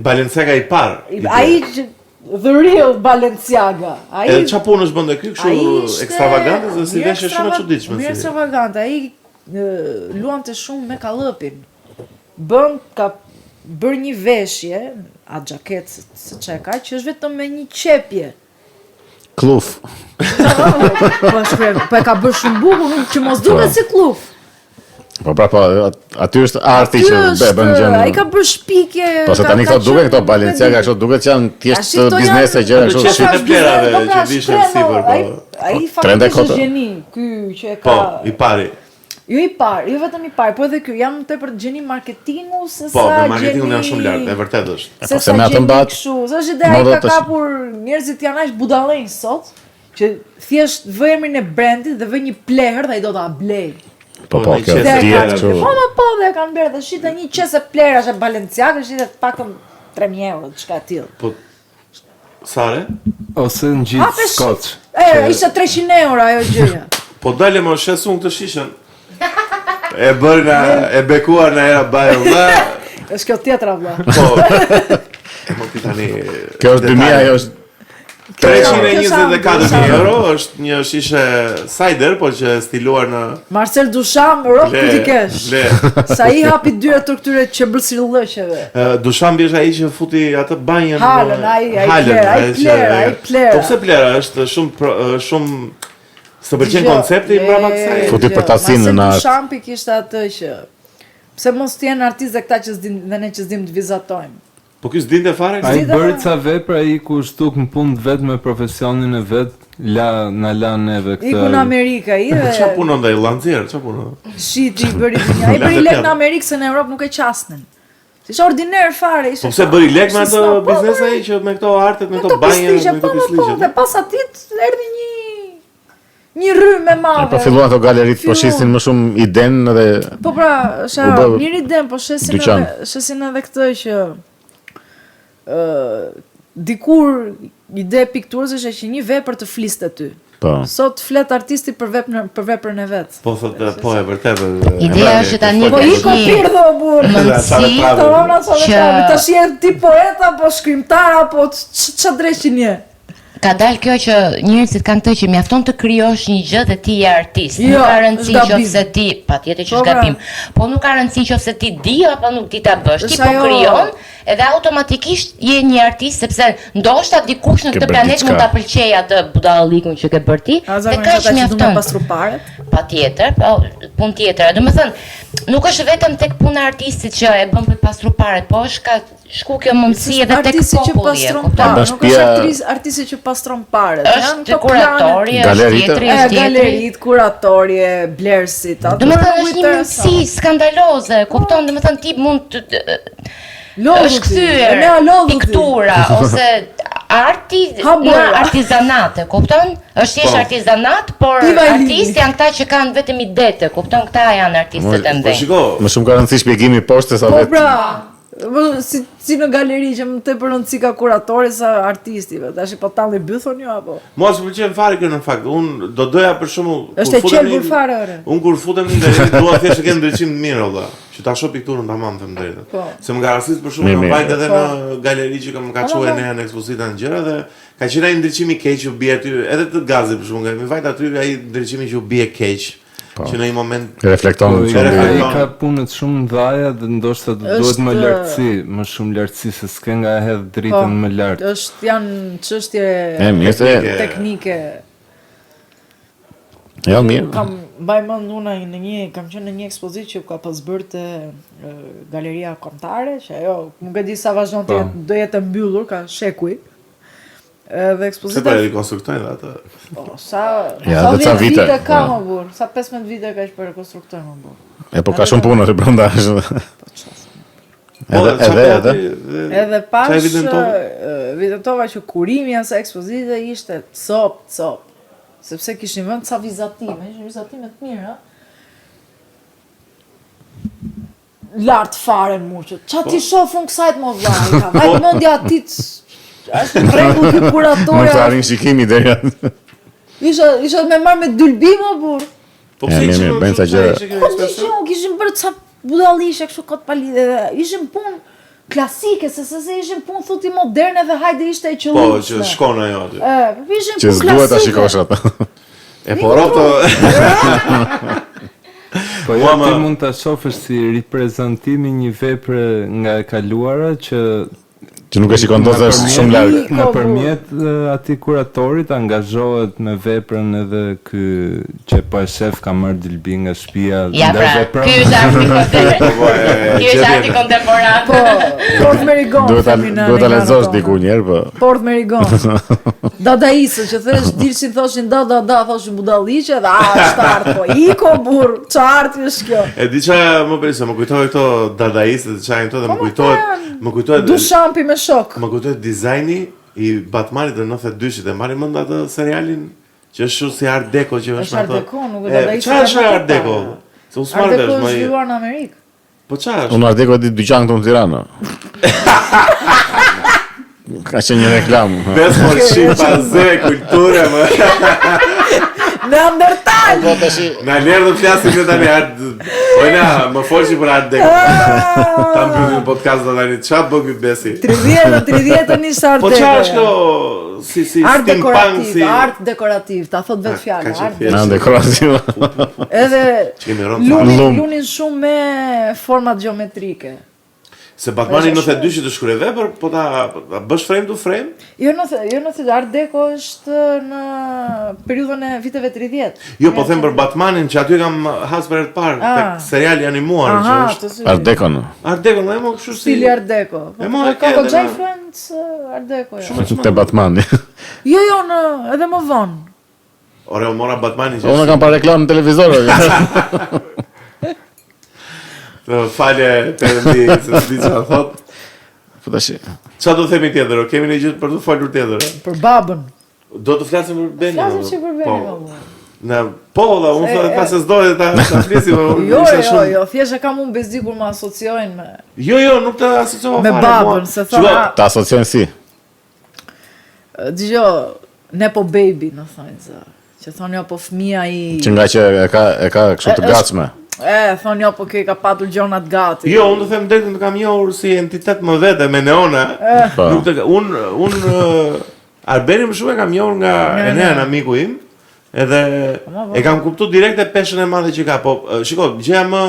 Balenciaga I parë. Ai the real Balenciaga. Ai çfarë punësh bën ky kështu ekstravagante, se si veshje shumë e çuditshme. Mirë ekstravagante. Ai luante shumë me kallëpin. Ka bërë një veshje, atë xhaketë se çka ka, që është vetëm me një qepje. Kluf. Po e ka bërë shumë bukur, që mos duket si kluf. Po aty është arti që bën gjën. Ai ka bërë shpikje. Po se tani këto duket këto Balenciaga, kështu duket që janë thjesht biznese gjëra kështu. Çfarë të plerave që vishin sipër po. Ai faktikisht është gjeni, ky që e ka. Po, i pari. Jo i parë, jo vetëm i parë, po edhe ky jam tepër gjeni marketingu se sa gjeni. Po, me marketingun janë shumë lart, e vërtet është. Se sa me atë mbat. Se është ideja ka kapur njerëzit janë aq budallënj sot, që thjesht vë emrin e brandit dhe vë një pleher dhe ai do ta blej. Po, kjo dihet kështu. Po, dhe kanë bërë, dhe shite një qese plerash e Balenciaga, shite pakëm 3.000 euro, diçka e tillë. Po, sare? Ose në gjithë Scotch. Ishte 300 euro ajo gjëja. Po dale më shesun këtë shishën. E bërë nga, e bekuar nga era bajë vë. Është kjo tjetra vë. Po, e më tani... Kjo është 2000, ajo është... 324.000 euro është një shishe cider, po që stiluar në... Marcel Duchamp, rok ku ti kesh. Sa i hapi dyra të këtyre që bërësirë lësheve. Duchamp është ai që futi atë banjën... Halën, ai plera. Po pse plera, është shumë... Së pëlqen koncepti brapa kësaj. Futi për tasinë në art. Duchampi kishte atë që pse mos të jenë artistë këta që s'dim dhe ne që s'dim të vizatojmë. Po ky s'dinte fare? Ai bëri ca vepra, ai ku shtuk në punë vetë me profesionin e vet, na la neve këtë. Iku në Amerikë ai dhe çfarë punon ndaj Lancier, çfarë punon? Shiti bëri dinja. Ai bëri lek në Amerikë se në Europë nuk e qasnin. Ishte ordiner fare, ishte. Po pse bëri lek me atë biznes ai që me këto artet, me këto banjë, me këto pisligje. Dhe pas atit erdhi një rrymë me madhe. Po filluan ato galeritë po shisin më shumë iden dhe po pra, mirë iden, po shesin edhe këtë që dikur ide pikturës është që një vepër të fliste ty. Po. Sot flet artisti për veprën e vet. Po thotë, po e vërtet. Ideja është tani po i kopirdo burr. Që tash je ti poet apo shkrimtar apo ç'a drejtin je? Ka dalë kjo që njerëzit kanë të që mjafton të krijosh një gjë dhe ti je artist. Nuk ka rëndësi qofse ti, patjetër që është gabim, po nuk ka rëndësi qofse ti di apo nuk di ta bësh. Ti po krijon edhe automatikisht je një artist sepse ndoshta dikush në këtë planet mund ta pëlqejë atë budallikun që ke bërë ti. Dhe kaq mjafton. Patjetër, punë tjetër. Domethënë, nuk është vetëm tek puna e artistit që e bën për pastru paret, po është ka shku kjo mundësi edhe tek populli. Nuk është artisti që pastron paret. Është kuratorje, galerit, kuratorje, blerësit. Domethënë është një mundësi skandaloze, kupton? Domethënë ti mund të është kthyer piktura ose arti në artizanate, kupton? Është thjesht artizanat, por artistë janë këta që kanë vetëm idete, kupton? Këta janë artistët e ndënj. Më shumë ka rëndësi shpjegimi poshtë sa vetë. Po pra, si në galeri që më tepër rëndësi ka kuratori sa artistive. Tash po talli bython ju apo? Mos më pëlqen fare kjo në fakt. Un do doja për shembull është e qelbur fare ore. Un kur futem në galeri dua thjesht të kem ndriçim të mirë valla. Që ta shoh pikturën tamam them drejtë. Se më ka rastis për shembull në vajt edhe në galeri që kam ka çuar ne në ekspozita në gjëra dhe ka qenë ai ndriçim i keq që bie aty edhe të gazit për shembull. Mi vajt aty ai ndriçimi që u bie keq. Që në një moment reflekton ai ka punët shumë ndaja dhe ndoshta duhet më lartësi, më shumë lartësi se s'ke nga e hedh dritën më lart. Është janë çështje teknike. Ja mirë. Kam mbaj mend unë kam qenë në një ekspozitë që ka pas bërë te Galeria Kombëtare, që ajo nuk e di sa vazhdon të jetë do jetë mbyllur, ka shekuj. Dhe ekspozita... Se pa e rekonstruktojnë atë? Po, sa 10 vite ka më burë, sa 15 vite ka ishë për rekonstruktojnë më burë. Po ka shumë punë të brënda është. Edhe pas evidentova që kurimi asaj ekspozite ishte cop. Sepse kishin vënd ca vizatime, ishin vizatime të mira. Lartë fare në muqët. Qa ti shofën kësajt më vlaj, ka vajtë mëndja atit... Ashtë në rregull kë kuratorja. Mund të arrin shikimi deri aty. Isha me marrë me dulbi më burr. Po pse mirë, bëjnë sa gjëra. Po kishin bërë ca budallishe kështu kot palidhe. Ishin punë klasike, se ishin punë thuti moderne dhe hajde ishte e qëllimshme. Po, që shkon ajo aty. Ishin punë klasike. Që s'duhet ta shikosh atë. E po rroto. Po ja ti mund ta shohësh si riprezentimi një vepre nga e kaluara që nuk e shikon dot është shumë larg. Nëpërmjet atij kuratorit angazhohet me veprën edhe ky që po e shef ka marrë dilbi nga shtëpia ndër veprën. Ky është arti kontemporan. Po, Port Merigon. Duhet ta lexosh diku një herë, po. Port Merigon. Dadaisë që thësh dilshin thoshin da thoshin budalliqe dhe është art po iko burr ç'art është kjo. E di çfarë më bëri se më kujtoi këto dadaistët çajin këto dhe më kujtohet Dushampi me shok. Më kujtohet dizajni i Batmanit të 92-shit e marrin mend atë serialin që është shumë si Art Deco që është Art Deco, nuk e dadaisë. Çfarë është Art Deco? Se u smar vesh më. Art Deco është në Amerikë. Po çfarë është? Unë Art Deco di dyqan këtu në Tiranë. Ka që një reklam. Besmor shimpanze, kulturë, më. Neandertal! Na lërë të flasim në tani art. Ojna, më folshi për Art Deco. Ta mbyllim podcast do tani. Çfarë bën ky Besi? 30 nisë Art Deco. Po çfarë është kjo si steampunk si art dekorativ, ta thot vetë fjalë, art dekorativ. Edhe lunin shumë me format geometrike. Se Batmani në 92 të shkruaj vepër, po ta bësh frame to frame? Jo nëse Art Deco është në periudhën e viteve 30. Jo, po them për Batmanin që aty kam has për të parë tek seriali animuar që është Art Deco. Art Deco, më kështu stili Art Deco. Ka goxha influencë Art Deco. Shumë te Batmani. Jo, edhe më vonë. Ore, u mora Batmanin që unë kam parë reklam në televizor. Falje perëndi se di çfarë thot. Po tash. Çfarë do themi tjetër? Kemi një gjë për të folur tjetër? Për babën. Do të flasim për Benin. Flasim që për Benin. Unë thotë pas se s'doje ta flisim. Jo, thjesht kam unë bezdikur më asociojnë me. Jo, nuk të asociova me babën, se thonë. Ta asociojnë si? Dgjoj, nepo baby, në thonë zë. Që thonë jo po fëmia i. Që nga që e ka kështu të gatshme. Thonë jo, po kjo ka patur gjonat gati. Jo, unë do them drejtën të kam njohur si entitet më vete me Neona. Unë Arbenin më shumë e kam njohur nga Enea, amiku im, edhe e kam kuptuar direkt e peshën e madhe që ka. Po, shiko, gjëja më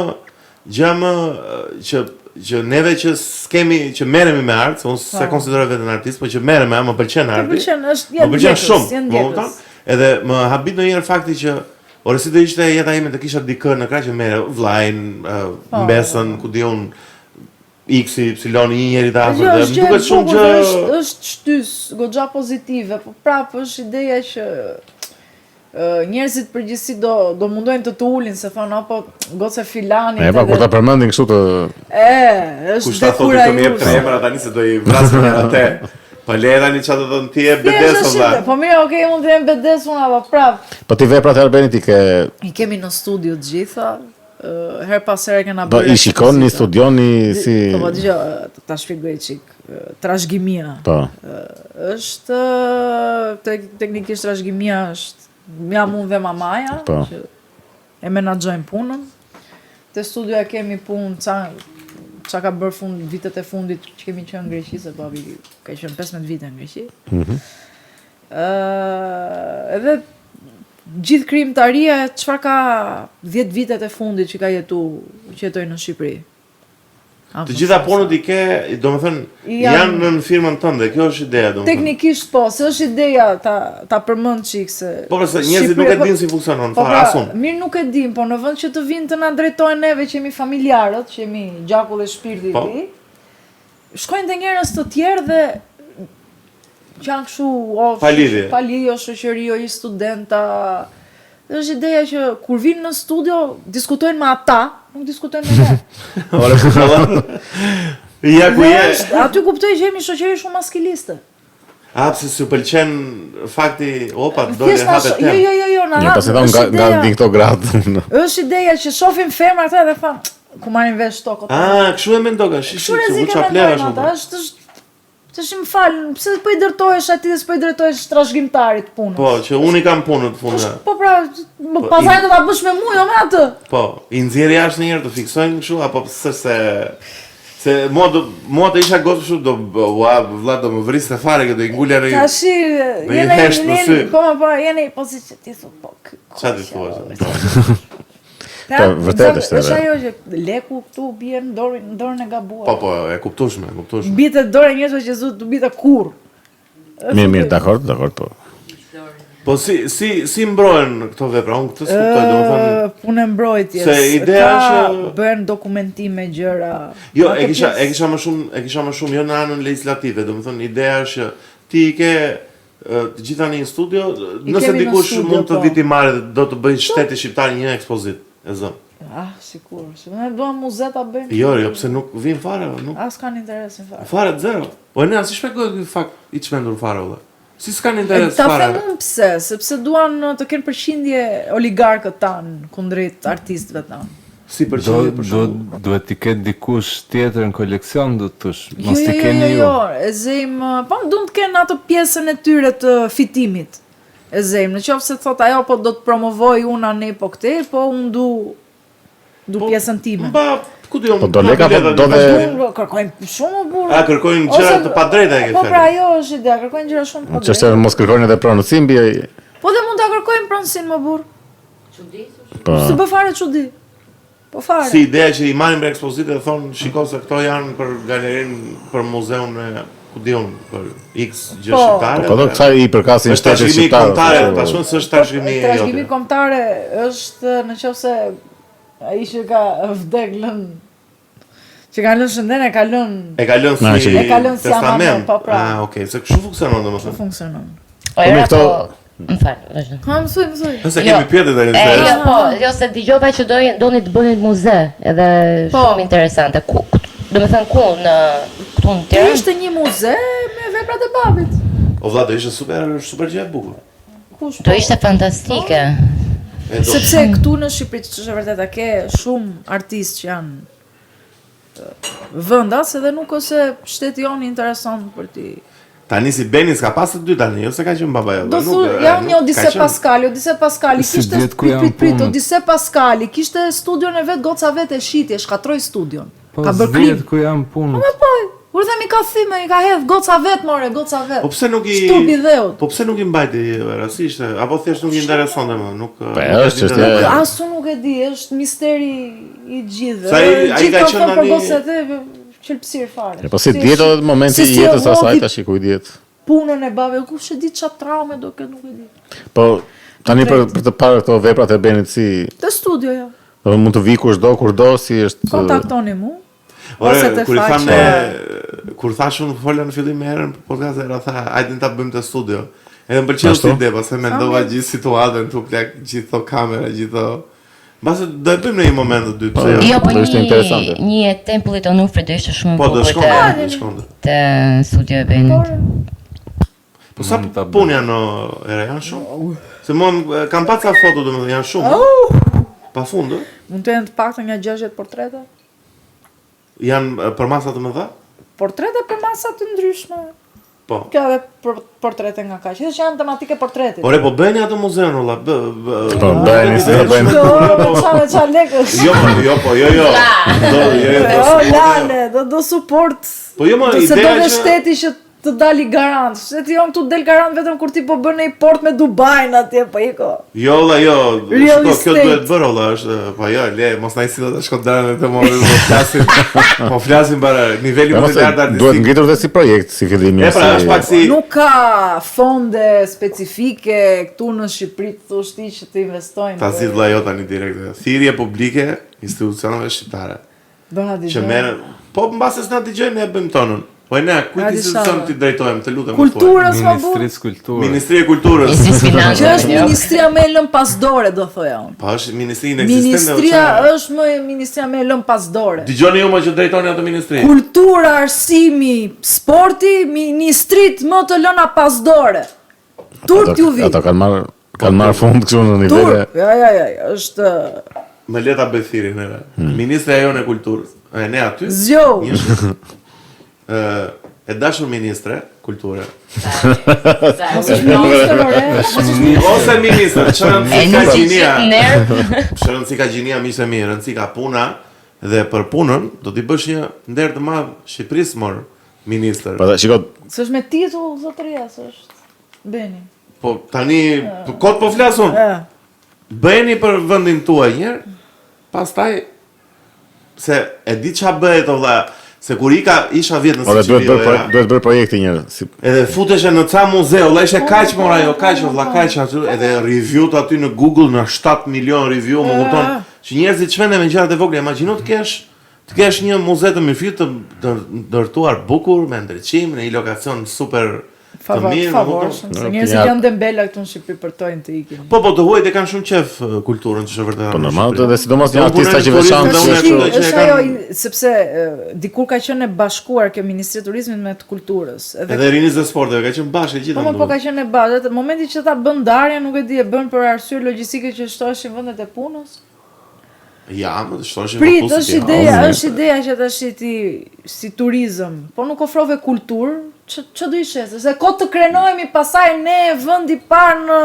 që neve që skemi, që merremi me art, unë se konsideroj veten artist, po që merrem me, më pëlqen arti. Më pëlqen shumë, edhe më habit ndonjëherë fakti që ore si do ishte jeta ime të kisha dikë në krah që merre vllajin, mbesën, ku diun X, Y, I njëri të afër dhe më duket shumë që është shtys, goxha pozitive, po prapë është ideja që njerëzit përgjithësi do mundojnë të ulin se thonë apo goce filani. Po kur ta përmendin kështu të është dekura ju. Kush ta thotë të më jep tre emra tani se do i vrasë atë. Po le tani çfarë do të thonë ti e bedes valla. Po mirë, okay, mund të jem bedes unë apo prap. Po ti veprat e Arbenit i kemi në studio të gjitha. Her pas here kena bërë. Do i shikoni, studioni si. Po dëgjoj, ta shpjegoj çik. Trashëgimia. Po. Është teknikisht trashëgimia është jam unë dhe mamaja që e menaxhojmë punën. Te studioja kemi punë qa ka bërë vitet e fundit që kemi qenë në Greqi, se babi ka qenë 15 vite në Greqi. Edhe gjithë krijimtaria çfarë ka 10 vitet e fundit që jetoj në Shqipëri. Të gjitha punët i ke, domethënë, janë në firmën tënde, kjo është ideja, domethënë. Teknikisht po, se është ideja ta përmend çik se. Po se njerëzit nuk e dinë si funksionon, fare asun. Mirë nuk e din, po në vend që të vinë të na drejtojnë neve që jemi familjarët, që jemi gjaku dhe shpirti i tij. Shkojnë te njerëz të tjerë dhe që janë kështu palidhje, o shoqëri, o studenta. Është ideja që kur vinë në studio, diskutojnë me ata, nuk diskutojnë me ne. Ore, ja ku je. Aty kuptoj që jemi shoqëri shumë maskiliste. Pse s'u pëlqen fakti, opa, do të hapet temë. Jo, na hap. Pasi nga këto gradë. Është ideja që shohim femra këta dhe thonë, ku marrin vesh tokët. Kështu e mendoj, u çaplera shumë. Që më falë, pëse po i dërtojsh ati dhe s'po i drejtojsh trashëgimtarit punës? Po, që unë i kam punët funda. Po pra, pasaj do ta bësh me mu, jo me atë. Po, i nxjerrë jashtë një herë të fiksojnë kështu, apo pëse se mua të isha gotë kështu, vëlla do më vriste fare, do i ngulja në një hesht në sy. Po, jeni, po si që ti thu, po, qa ti thua? Vërtet është. Është ajo që leku këtu bie në dorën e gabuar. Po, e kuptueshme. Bite dorë njerëzve që zot të bite kurr. Mirë, dakord, po. Po si mbrohen këto vepra? Unë këtë skuptoj, domethënë punë mbrojtjes. Se ideja është bën dokumentime gjëra. Jo, e kisha më shumë jo në anën legislative, domethënë ideja është ti ke të gjitha në një studio, nëse dikush mund të viti marrë dhe do të bëjë shteti shqiptar një ekspozit, e zëm. Sikur, se ne duam muze ta bëjmë. Jo, pse nuk vin fare, nuk. As kanë interesin fare. Fare zero. Po ne si shpjegoj ky fakt i çmendur fare valla. Si s'kan interes fare. Ta them pse, sepse duan të kenë përqindje oligarkët tanë kundrejt artistëve tanë. Si përqindje për shkak. Duhet të ketë dikush tjetër në koleksion, do të thosh, mos të keni ju. Jo, e zejm, po duan të kenë atë pjesën e tyre të fitimit. E zejm, nëse thot ajo po do të promovoj unë anë po këtë, po unë du pjesën time. Ku diun? Po do leka do dhe kërkojnë shumë burrë. Kërkojnë gjëra të padrejta e ke Po pra ajo është ide, kërkojnë gjëra shumë të padrejta. Ç'është mos kërkojnë edhe pronësi mbi ai. Po dhe mund ta kërkojnë pronësin më burr. Çudi? Po. Se bë fare çudi. Po fare. Si ideja që i marrin për ekspozitë dhe thonë, shiko se këto janë për galerinë, për muzeun e ku diun, për X gjë shqiptare. Po do të thaj i përkasin shtetit shqiptar. Tashmë s'është trashëgimi jote. Trashëgimi kombëtare është nëse ai që ka vdeklën që ka lënë shënden e ka lënë si testament. Po pra. Okay, se kështu funksionon domethënë. Funksionon. Ora po, më fal, vazhdo. Mësoj. Nëse kemi pyetje tani. Jo, se dëgjova që doni të bëni muze, edhe shumë interesante. Domethënë ku në këtu në Tiranë? Ishte një muze me veprat e babit. O vlla, do ishte super gjë e bukur. Do ishte fantastike. Sepse këtu në Shqipëri është vërtet ke shumë artistë që janë vendas edhe nuk ose shteti jon intereson për ti. Tani si Beni s'ka pas të dy tani, ose ka qenë baba jote. Do thonë, një Odise Paskali kishte prit, Odise Paskali kishte studion e vet, goca vet e shitje, shkatroi studion. Ka bërë klip ku janë punë. Kur themi ka thime, i ka hedh goca vet, goca vet. Po pse nuk i Stupi dheut. Po pse nuk i mbajti rastisht, apo thjesht nuk i interesonte më, nuk. Po është asu nuk e di, është misteri i gjithë. Sa ai ka qenë tani gocat e qelpsir fare. Po si diet edhe momenti i jetës asaj tash ku i diet. Punën e babës, kush e di çfarë traume do këtë nuk e di. Po tani për të parë këto veprat e Benit si te studioja. Do mund të vi kur do si është. Kontaktoni mua. Ore, kur thashun fola në fillim herën për podcast era tha, hajde ta bëjmë te studio. Edhe më pëlqeu si ide, pastaj mendova gjithë situatën, tu plak gjithë to kamera, gjithë to. Mbase do e bëjmë në një moment të dytë, pse jo? Po ishte interesante. Një e tempullit Onufrit do ishte shumë bukur. Po do shkonte. Te studio e Benit. Po sa punë janë era janë shumë. Se mua kam pasur ca foto domethënë janë shumë. Pafund. Mund të jenë të paktën nga 60 portrete. Janë për masa të mëdha? Portrete për masa të ndryshme. Po. Ka edhe portrete nga kaq. Që janë tematike portretit. Ore, po bëni atë muzeun olla. Po bëni, se do bëjmë. Ça lekësh. Jo. Do support. Po jo më ideja. Se do të shteti që të dali garant. Shteti jon këtu del garant vetëm kur ti po bën një port me Dubain atje po iko. Jo, shiko, kjo duhet bërë olla, është, po jo, le, mos na i sillet të shkodranë të mori po flasim. Po flasim para niveli më të lartë artistik. Duhet ngritur dhe si projekt, si fillimi. Pra, është pak si nuk ka fonde specifike këtu në Shqipëri thosh ti që të investojnë. Ta zgjidh vlla jo tani direkt. Thirrje publike institucioneve shqiptare. Do na dëgjojnë. Që merr, po mbase s'na dëgjojnë ne bëjmë tonën. Po ne, kujt institucion ti drejtojmë, të lutem. Kulturës më bu. Ministria e Kulturës. Që është ministria më e lëm pasdore, do thoja unë. Po është ministria inekzistente. Ministria është më ministria më e lëm pasdore. Dëgjoni ju më që drejtoni atë ministri. Kultura, arsimi, sporti, ministrit më të lëna pasdore. Turp ju vi. Ata kanë marrë fund kështu në nivele. Ja, është më leta bëj thirrjen era. Ministra jonë e kulturës. Ne aty. Zgjo. E dashur ministre kulture. Ose ministre, Rëndësika gjinia mi se mirë, rëndësika puna dhe për punën do t'i bësh një nder të madh Shqipërisë mor ministër. Po shiko, s'është me titull zotëria, s'është Beni. Po tani kot po flasun. Bëni për vendin tuaj një herë. pastaj se e di ç'a bëhet o vlla, se kur isha vjet në Sicili. Duhet bërë projekte njëherë. Edhe futesh në ca muzeu, vlla ishte kaq mora ajo, kaq vlla kaq aty, edhe review-t aty në Google në 7 milion review, më kupton që njerëzit çmenden me gjërat e vogla. Imagjino të kesh një muze të mirëfillt të ndërtuar bukur me ndriçim në një lokacion super të mirë, favorshëm. Njerëzit janë dembela këtu në Shqipëri për tojnë të ikin. Po të huajt e kanë shumë qef kulturën, që është vërtet. Po normal, dhe sidomos një artista që veçantë është ajo, sepse dikur ka qenë e bashkuar kjo Ministri e Turizmit me të kulturës. Edhe rinjtë dhe sporteve ka qenë bashkë gjithë. Po ka qenë e bashkë. Momenti që ta bën ndarjen, nuk e di, e bën për arsye logjistike që shtoheshin vendet e punës. Ja, më të shtoheshin Prit, është ideja që tash ti si turizëm, po nuk ofrove kulturë. Që do ishe? Se ko të krenohemi pasaj ne vend i parë në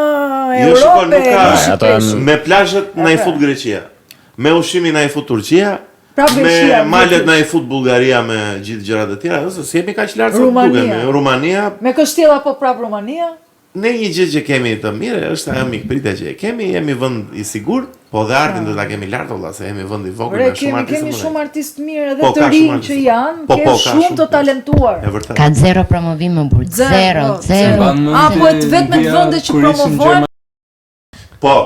Europë. Me plazhet na i fut Greqia, me ushqimin na i fut Turqia, me malet na i fut Bullgaria me gjithë gjërat e tjera, ose si jemi kaq lart sa dukemi. Rumania. Me kështjella po prap Rumania. Ne një gjë që kemi të mirë është ajo mikpritja që kemi, jemi vend i sigurt, po dhe artin do ta kemi lart valla, se jemi vend i vogël me shumë artistë. Kemi shumë artistë mirë edhe të rinj që janë, ke shumë të talentuar. Ka zero promovim më burr. Zero. Apo vetëm në vende që promovojnë. Po.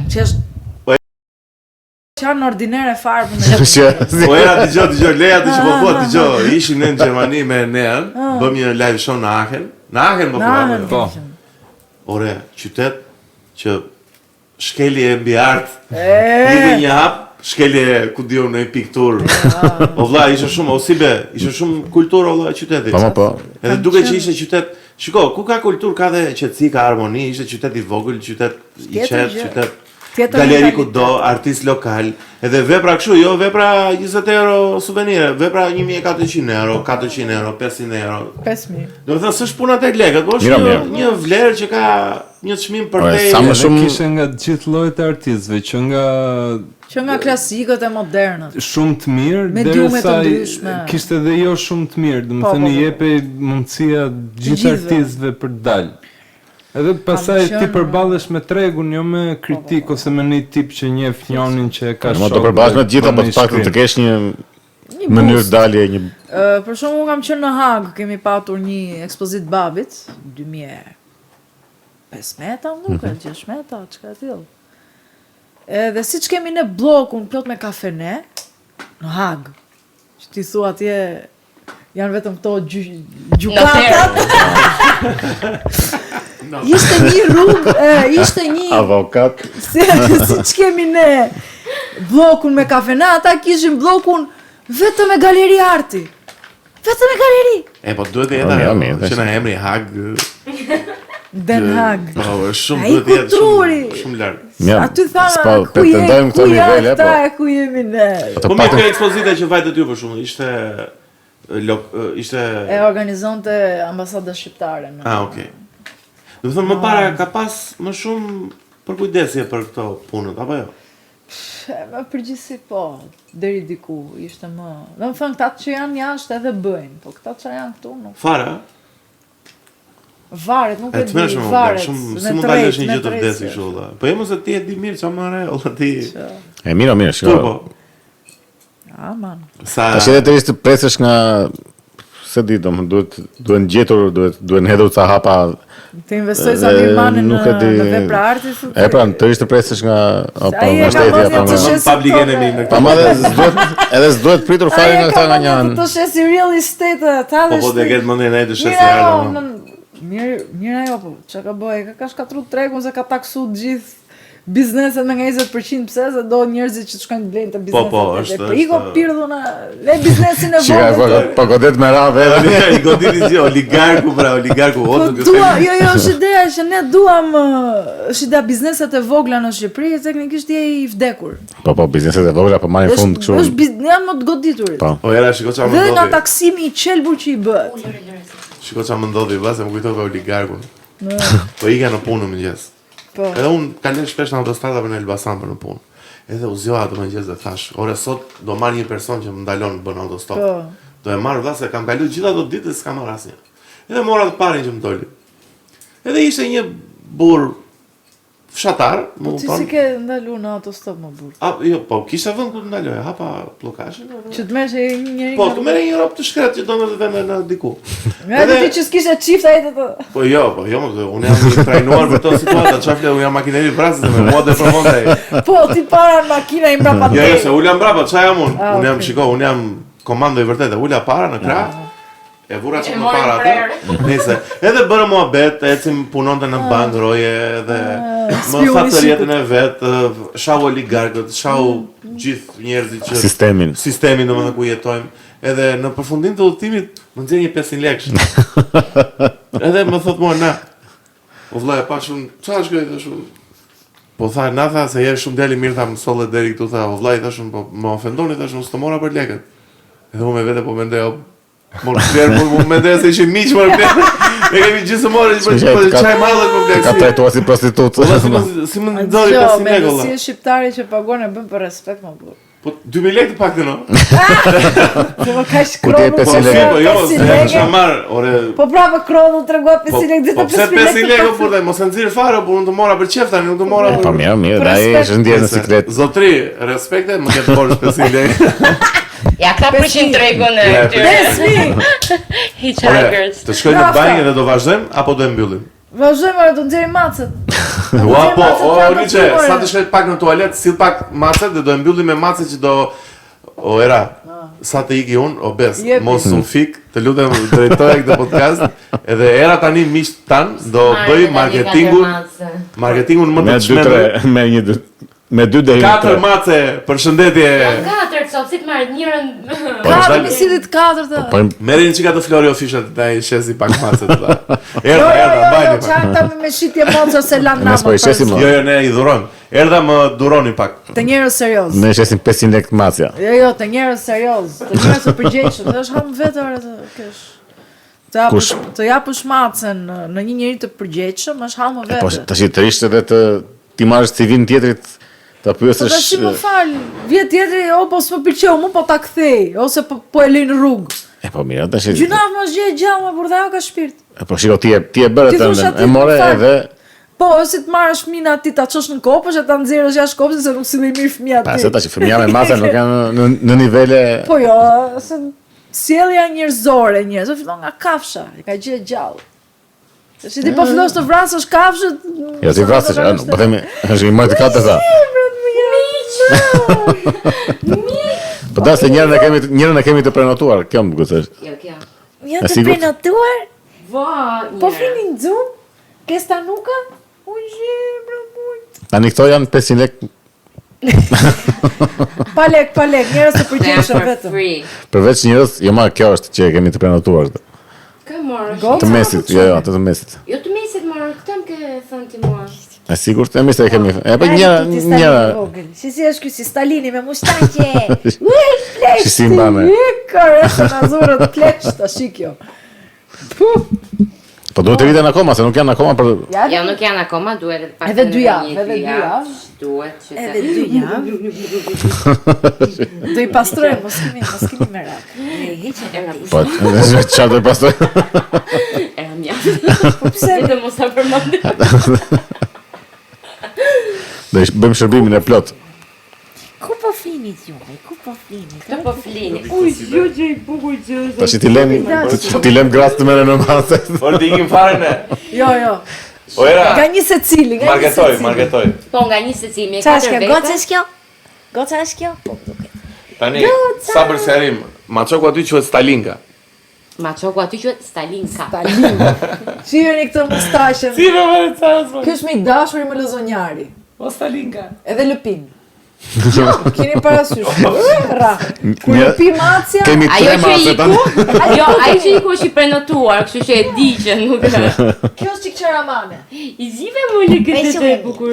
Që është qanë ordinere farë për Po era dëgjoj, leja të që po thua dëgjoj, ishim në Gjermani me Nean, bëm një live show në Aachen. Në Aachen po thua. Ore, qytet që shkelje mbi art, një hap, shkelje ku diu në piktur. O vlla, ishte shumë ishte shumë kulturë valla qyteti. Po. Edhe duke që ishte qytet, shiko, ku ka kulturë ka dhe qetësi, ka harmoni, ishte qytet i vogël, qytet i qetë, qytet galeri kudo, artist lokal, edhe vepra kështu, jo vepra 20 euro suvenire, vepra 1.400 euro, 400 euro, 500 euro. 5.000. Do të thënë s'është puna tek lekët, po është një vlerë që ka një çmim për te. Sa më shumë kishte nga të gjithë llojet e artistëve, që nga klasikët e modernët. Shumë të mirë, derisa kishte edhe jo shumë të mirë, domethënë i jepej mundësia gjithë artistëve për të dalë. Edhe pasaj ti përballesh me tregun, jo me kritik ose me një tip që njeh njonin që ka shok. Mo do përballesh me të gjitha, po të paktën të kesh një mënyrë dalje, një. Për shembull, unë kam qenë në Hag, kemi patur një ekspozit babit 2005 metra, nuk e 6 metra, çka tillë. Edhe siç kemi në bllokun plot me kafene në Hag. Që ti thua atje janë vetëm këto gjukatat. Ishte një rrugë, ishte një avokat. Siç kemi ne bllokun me kafena, ata kishin bllokun vetëm me galeri arti. Vetëm me galeri. Po duhet të jetë që na emri Hag. Den Haag. Po, shumë duhet të jetë shumë lart. Aty tha, pretendojmë këto nivele, po. Ku jemi ne? Po me këtë ekspozita që vajte ty për shkakun, ishte e organizonte ambasada shqiptare. Okay. Do të thonë më para ka pas më shumë përkujdesje për këto punët, apo jo? Më përgjithsi po, deri diku ishte më. Do të thonë këta që janë jashtë edhe bëjnë, po këta që janë këtu nuk. Fare? Varet, nuk e di, varet. Si mund ta lësh një gjë të vdesë kështu valla. Po jemi se ti e di mirë çfarë më olla ti. Mirë, shiko. Man. Tash edhe të presësh nga se di, duhet gjetur, duhet hedhur ca hapa. Të investoj sa mirë në vepra arti. Pra, të ishte presësh nga shteti apo nga public enemy në këtë. Edhe s'duhet pritur fare nga këta nga një anë. Të shesi real estate, ta dhe Po dhe ketë mendjen ai të shesi ardha. Mirë ajo po, çka ka bëj? Ka shkatru tregun se ka taksu gjithë bizneset me nga 20%, pse se do njerëzit që shkojnë të blejnë të bizneset. Po, është. Iko pirdhuna, le biznesin e vogël. Po godet me radhë edhe. I goditi si oligarku, Jo, është ideja që ne duam shida bizneset e vogla në Shqipëri, teknikisht je i vdekur. Po, bizneset e vogla po marrin fund kështu. Është janë më të goditurit. Po, era shiko çfarë ndodhi. Dhe nga taksimi i qelbur që i bëhet. Shiko çfarë më ndodhi, vëlla, më kujtova oligarkun. Po i kanë në punë mëngjes. Edhe unë kaloj shpesh në autostrada për në Elbasan për në punë. Edhe u zgjoha atë mëngjes dhe thash, ore sot do marr një person që më ndalon bën autostop. Do e marr vëlla se kam kaluar gjithë ato ditë s'ka marr asnjë. Edhe mora të parin që më doli. Edhe ishte një burr fshatar, Po ti si ke ndalu në autostop më burr? Jo, po kisha vend ku të ndaloj, hapa pllokashin. Që të merresh njëri. Po, të merre një rob të shkret që do të vende në diku. Edhe ti që s'kishe çift ai të. Po jo, unë jam i trajnuar për këtë situatë, çfarë flet, unë jam makineri vrasës me mua dhe përmendej. Po, ti para në makina i mbrapa. Jo, se ulja mbrapa, çfarë jam unë? Unë jam, shiko, unë jam komando i vërtetë, ulja para në krah. E vura që më para atë. Nëse, edhe bërë muhabet, ecim punonte në bankë roje dhe më fatë rjetën e vetë, shau oligarkët, shau gjithë njerëzit që sistemin domethënë ku jetojmë. Edhe në përfundim të udhëtimit më nxjerr një 500 lekë. Edhe më thot mua na. O vllai, pa shumë, çfarë është kjo tashu? Po tha, na tha se je shumë djalë i mirë, tha më solle deri këtu, tha, o vllai, thashun, po më ofendoni, thashun, s'të mora për lekët. Edhe unë me vete po mendoj, mor kërë, më mendoj se ishin miq më rëpër. Ne kemi gjithësëmore që po çaj madhe kompleksi. Ka trajtuar si prostitutë. Si më ndori 500 lekë valla. Si është shqiptari që pagon e bën për respekt më burr. Po 2000 lekë të paktën, no? Po më ka shkruar. Ku ti 500 lekë? Po jo, se kisha marr, ore. Po prapë kronu tregoj 500 lekë ditë. Po pse 500 lekë burrë, mos e nxirr fare, por unë të mora për çef tani, unë të mora për. Po mirë, dai është ndjer në siklet. Zotri, respekte, më ke të borësh 500 lekë. Ja ka prishin tregun e këtyre. Hitchhikers. Të shkoj në banjë dhe do vazhdojmë apo do e mbyllim? Vazhdojmë, do nxjerrim macet. Ua po, Niçe, sa të shkoj pak në tualet, sill pak macet dhe do e mbyllim me macet që do era. Sa të iki unë, obes, mos unë fik, të lutem drejtoja këtë podcast, edhe era tani miqt tan do bëj marketingun më të çmendur. Me 2 deri në 4 mace, përshëndetje. 4 sot si të marrë njërën. 4 misillit 4. Merrin çika të Flori Official të ai shesi pak macet. Jo, çanta me shitje moca se lan nama. Jo, ne i dhurojmë. Erdha më duroni pak. Të njerëz serioz. Ne shesim 500 lekë macja. Jo, të njerëz serioz, të njerëz të përgjegjshëm. Thash ham vetë orë kesh. Të japësh macën në një njerëz të përgjegjshëm, është ham vetë. Po tash të rish edhe ti marrësh CV-n tjetrit. Ta pyesësh. Po tash më fal, vjet tjetri, po s'më pëlqeu, më po ta kthej, ose po e lën rrugë. Po mirë, tash. Gjynaf mos gjej gjallë, por dhe ajo ka shpirt. Po shiko ti e bëre tëndën. E more edhe. Po, ose të marrësh fëmijën aty ta çosh në kopësh e ta nxjerrësh jashtë kopës se nuk silli mirë fëmia aty. Pastaj tash fëmia me masë nuk janë në nivele. Po jo, se sjellja njerëzore, fillon nga kafsha, e ka gjë gjallë. Se ti po fillosh të vrasësh kafshët. Jo, ti vrasësh, po themi, është më të katë sa. Po da se njërën e kemi të prenotuar, kjo më gëtësh. Jo. Ja të prenotuar? Va, po finin Zoom? Kesta nuka? Tani këto janë 500 lekë. Pa lek, njërës të përgjeshëm vetëm. Përveç njërës, jo ma kjo është që kemi të prenotuar. Ka marrë? Të mesit, jo, atë të mesit. Jo të mesit marrë, këtë më ke thënë ti mua. E sigurt, e mesit e kemi. E për njëra. Si është kjo si Stalini me mushtaqe. Si si mbame. Kërë, është në azurët pleqë të shikjo. Po duhet të rritën akoma, se nuk janë akoma për... Ja, nuk janë akoma, duhet pak edhe 2 javë, edhe 2 javë. Duhet që edhe 2 javë. Do i pastrojmë, mos kemi merak. Po, çfarë do i pastrojmë? Era mjaft. Po pse? Edhe mos ta përmendim. Do i bëjmë shërbimin e plot. Ku po flinit ju? Ku po flinit? Të po flini. Uj, gjë i bukur gjë. Tash ti lëm gras të merren në masë. Por ti ikim fare ne. Jo. O era. Nga një secili, Marketoj. Po nga një secili, me 4 vete. Goca është kjo? Po duket. Tani, sa për serim, Maçoku aty quhet Stalinka. Maçoku aty quhet Stalinka. Shiheni këtë mustaqen. Si më vjen çfarë? Ky është me dashuri me lozonjari. O Stalinka. Edhe lëpin. Keni parasysh. Kur pi macja, kemi 3 masë tani. Jo, ai që i kush i prenotuar, kështu që e di që nuk e. Kjo është çiqëramane. I zive më në këtë të bukur.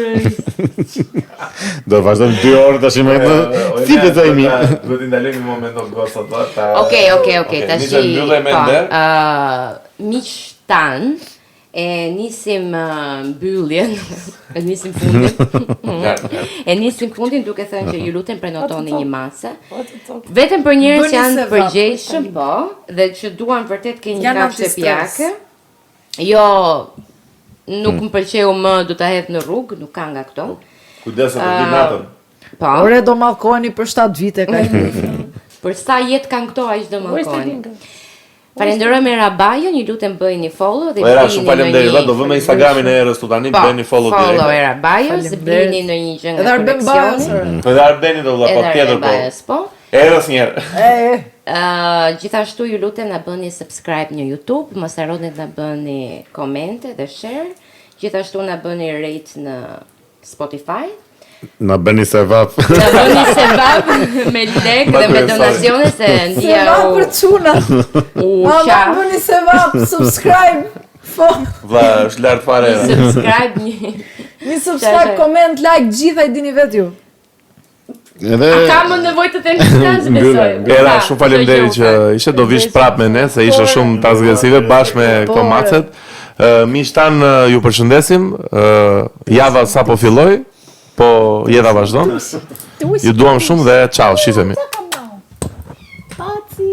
Do vazhdojmë 2 orë tash me këtë. Si bëjmë? Do t'i ndalojmë një moment të goca ta. Okej, tash. Miq tan e nisim mbylljen, e nisim fundin. E nisim fundin duke thënë që ju lutem prenotoni një masë. Vetëm për njerëz që janë përgjegjshëm, po, dhe që duan vërtet ke një kafshë pjake. Jo nuk më pëlqeu më, du ta hedh në rrugë, nuk ka nga këto. Kujdesa për di natën. Po. Ore do mallkoheni për 7 vite ka. Për sa jetë kanë këto, aq do mallkoheni. Falenderojmë Erabajën, ju lutem bëjni follow dhe Era shumë faleminderit, do vëmë Instagramin e Erës tu tani, bëni follow direkt. Follow Erabajës, blini në një gjë nga koleksioni. Edhe Arbeni do vëlla patjetër po. Erës një herë. Gjithashtu ju lutem na bëni subscribe në YouTube, mos harroni të na bëni komente dhe share. Gjithashtu na bëni rate në Spotify. Na bëni sevap. Na bëni sevap me lek dhe me donacione se ndia Sevap për çuna. Na bëni sevap, subscribe. Vlla, është lart fare. Subscribe një subscribe, comment, like, gjitha i dini vetë ju. Edhe kam nevojë të them diçka, besoj. Era, shumë faleminderit që ishe, do vish prapë me ne, se ishe shumë transgresive bashkë me këto macet. Miqtan, ju përshëndesim. Java sapo filloi, po jeta vazhdon. Ju duam shumë dhe ciao, shifemi. Paci.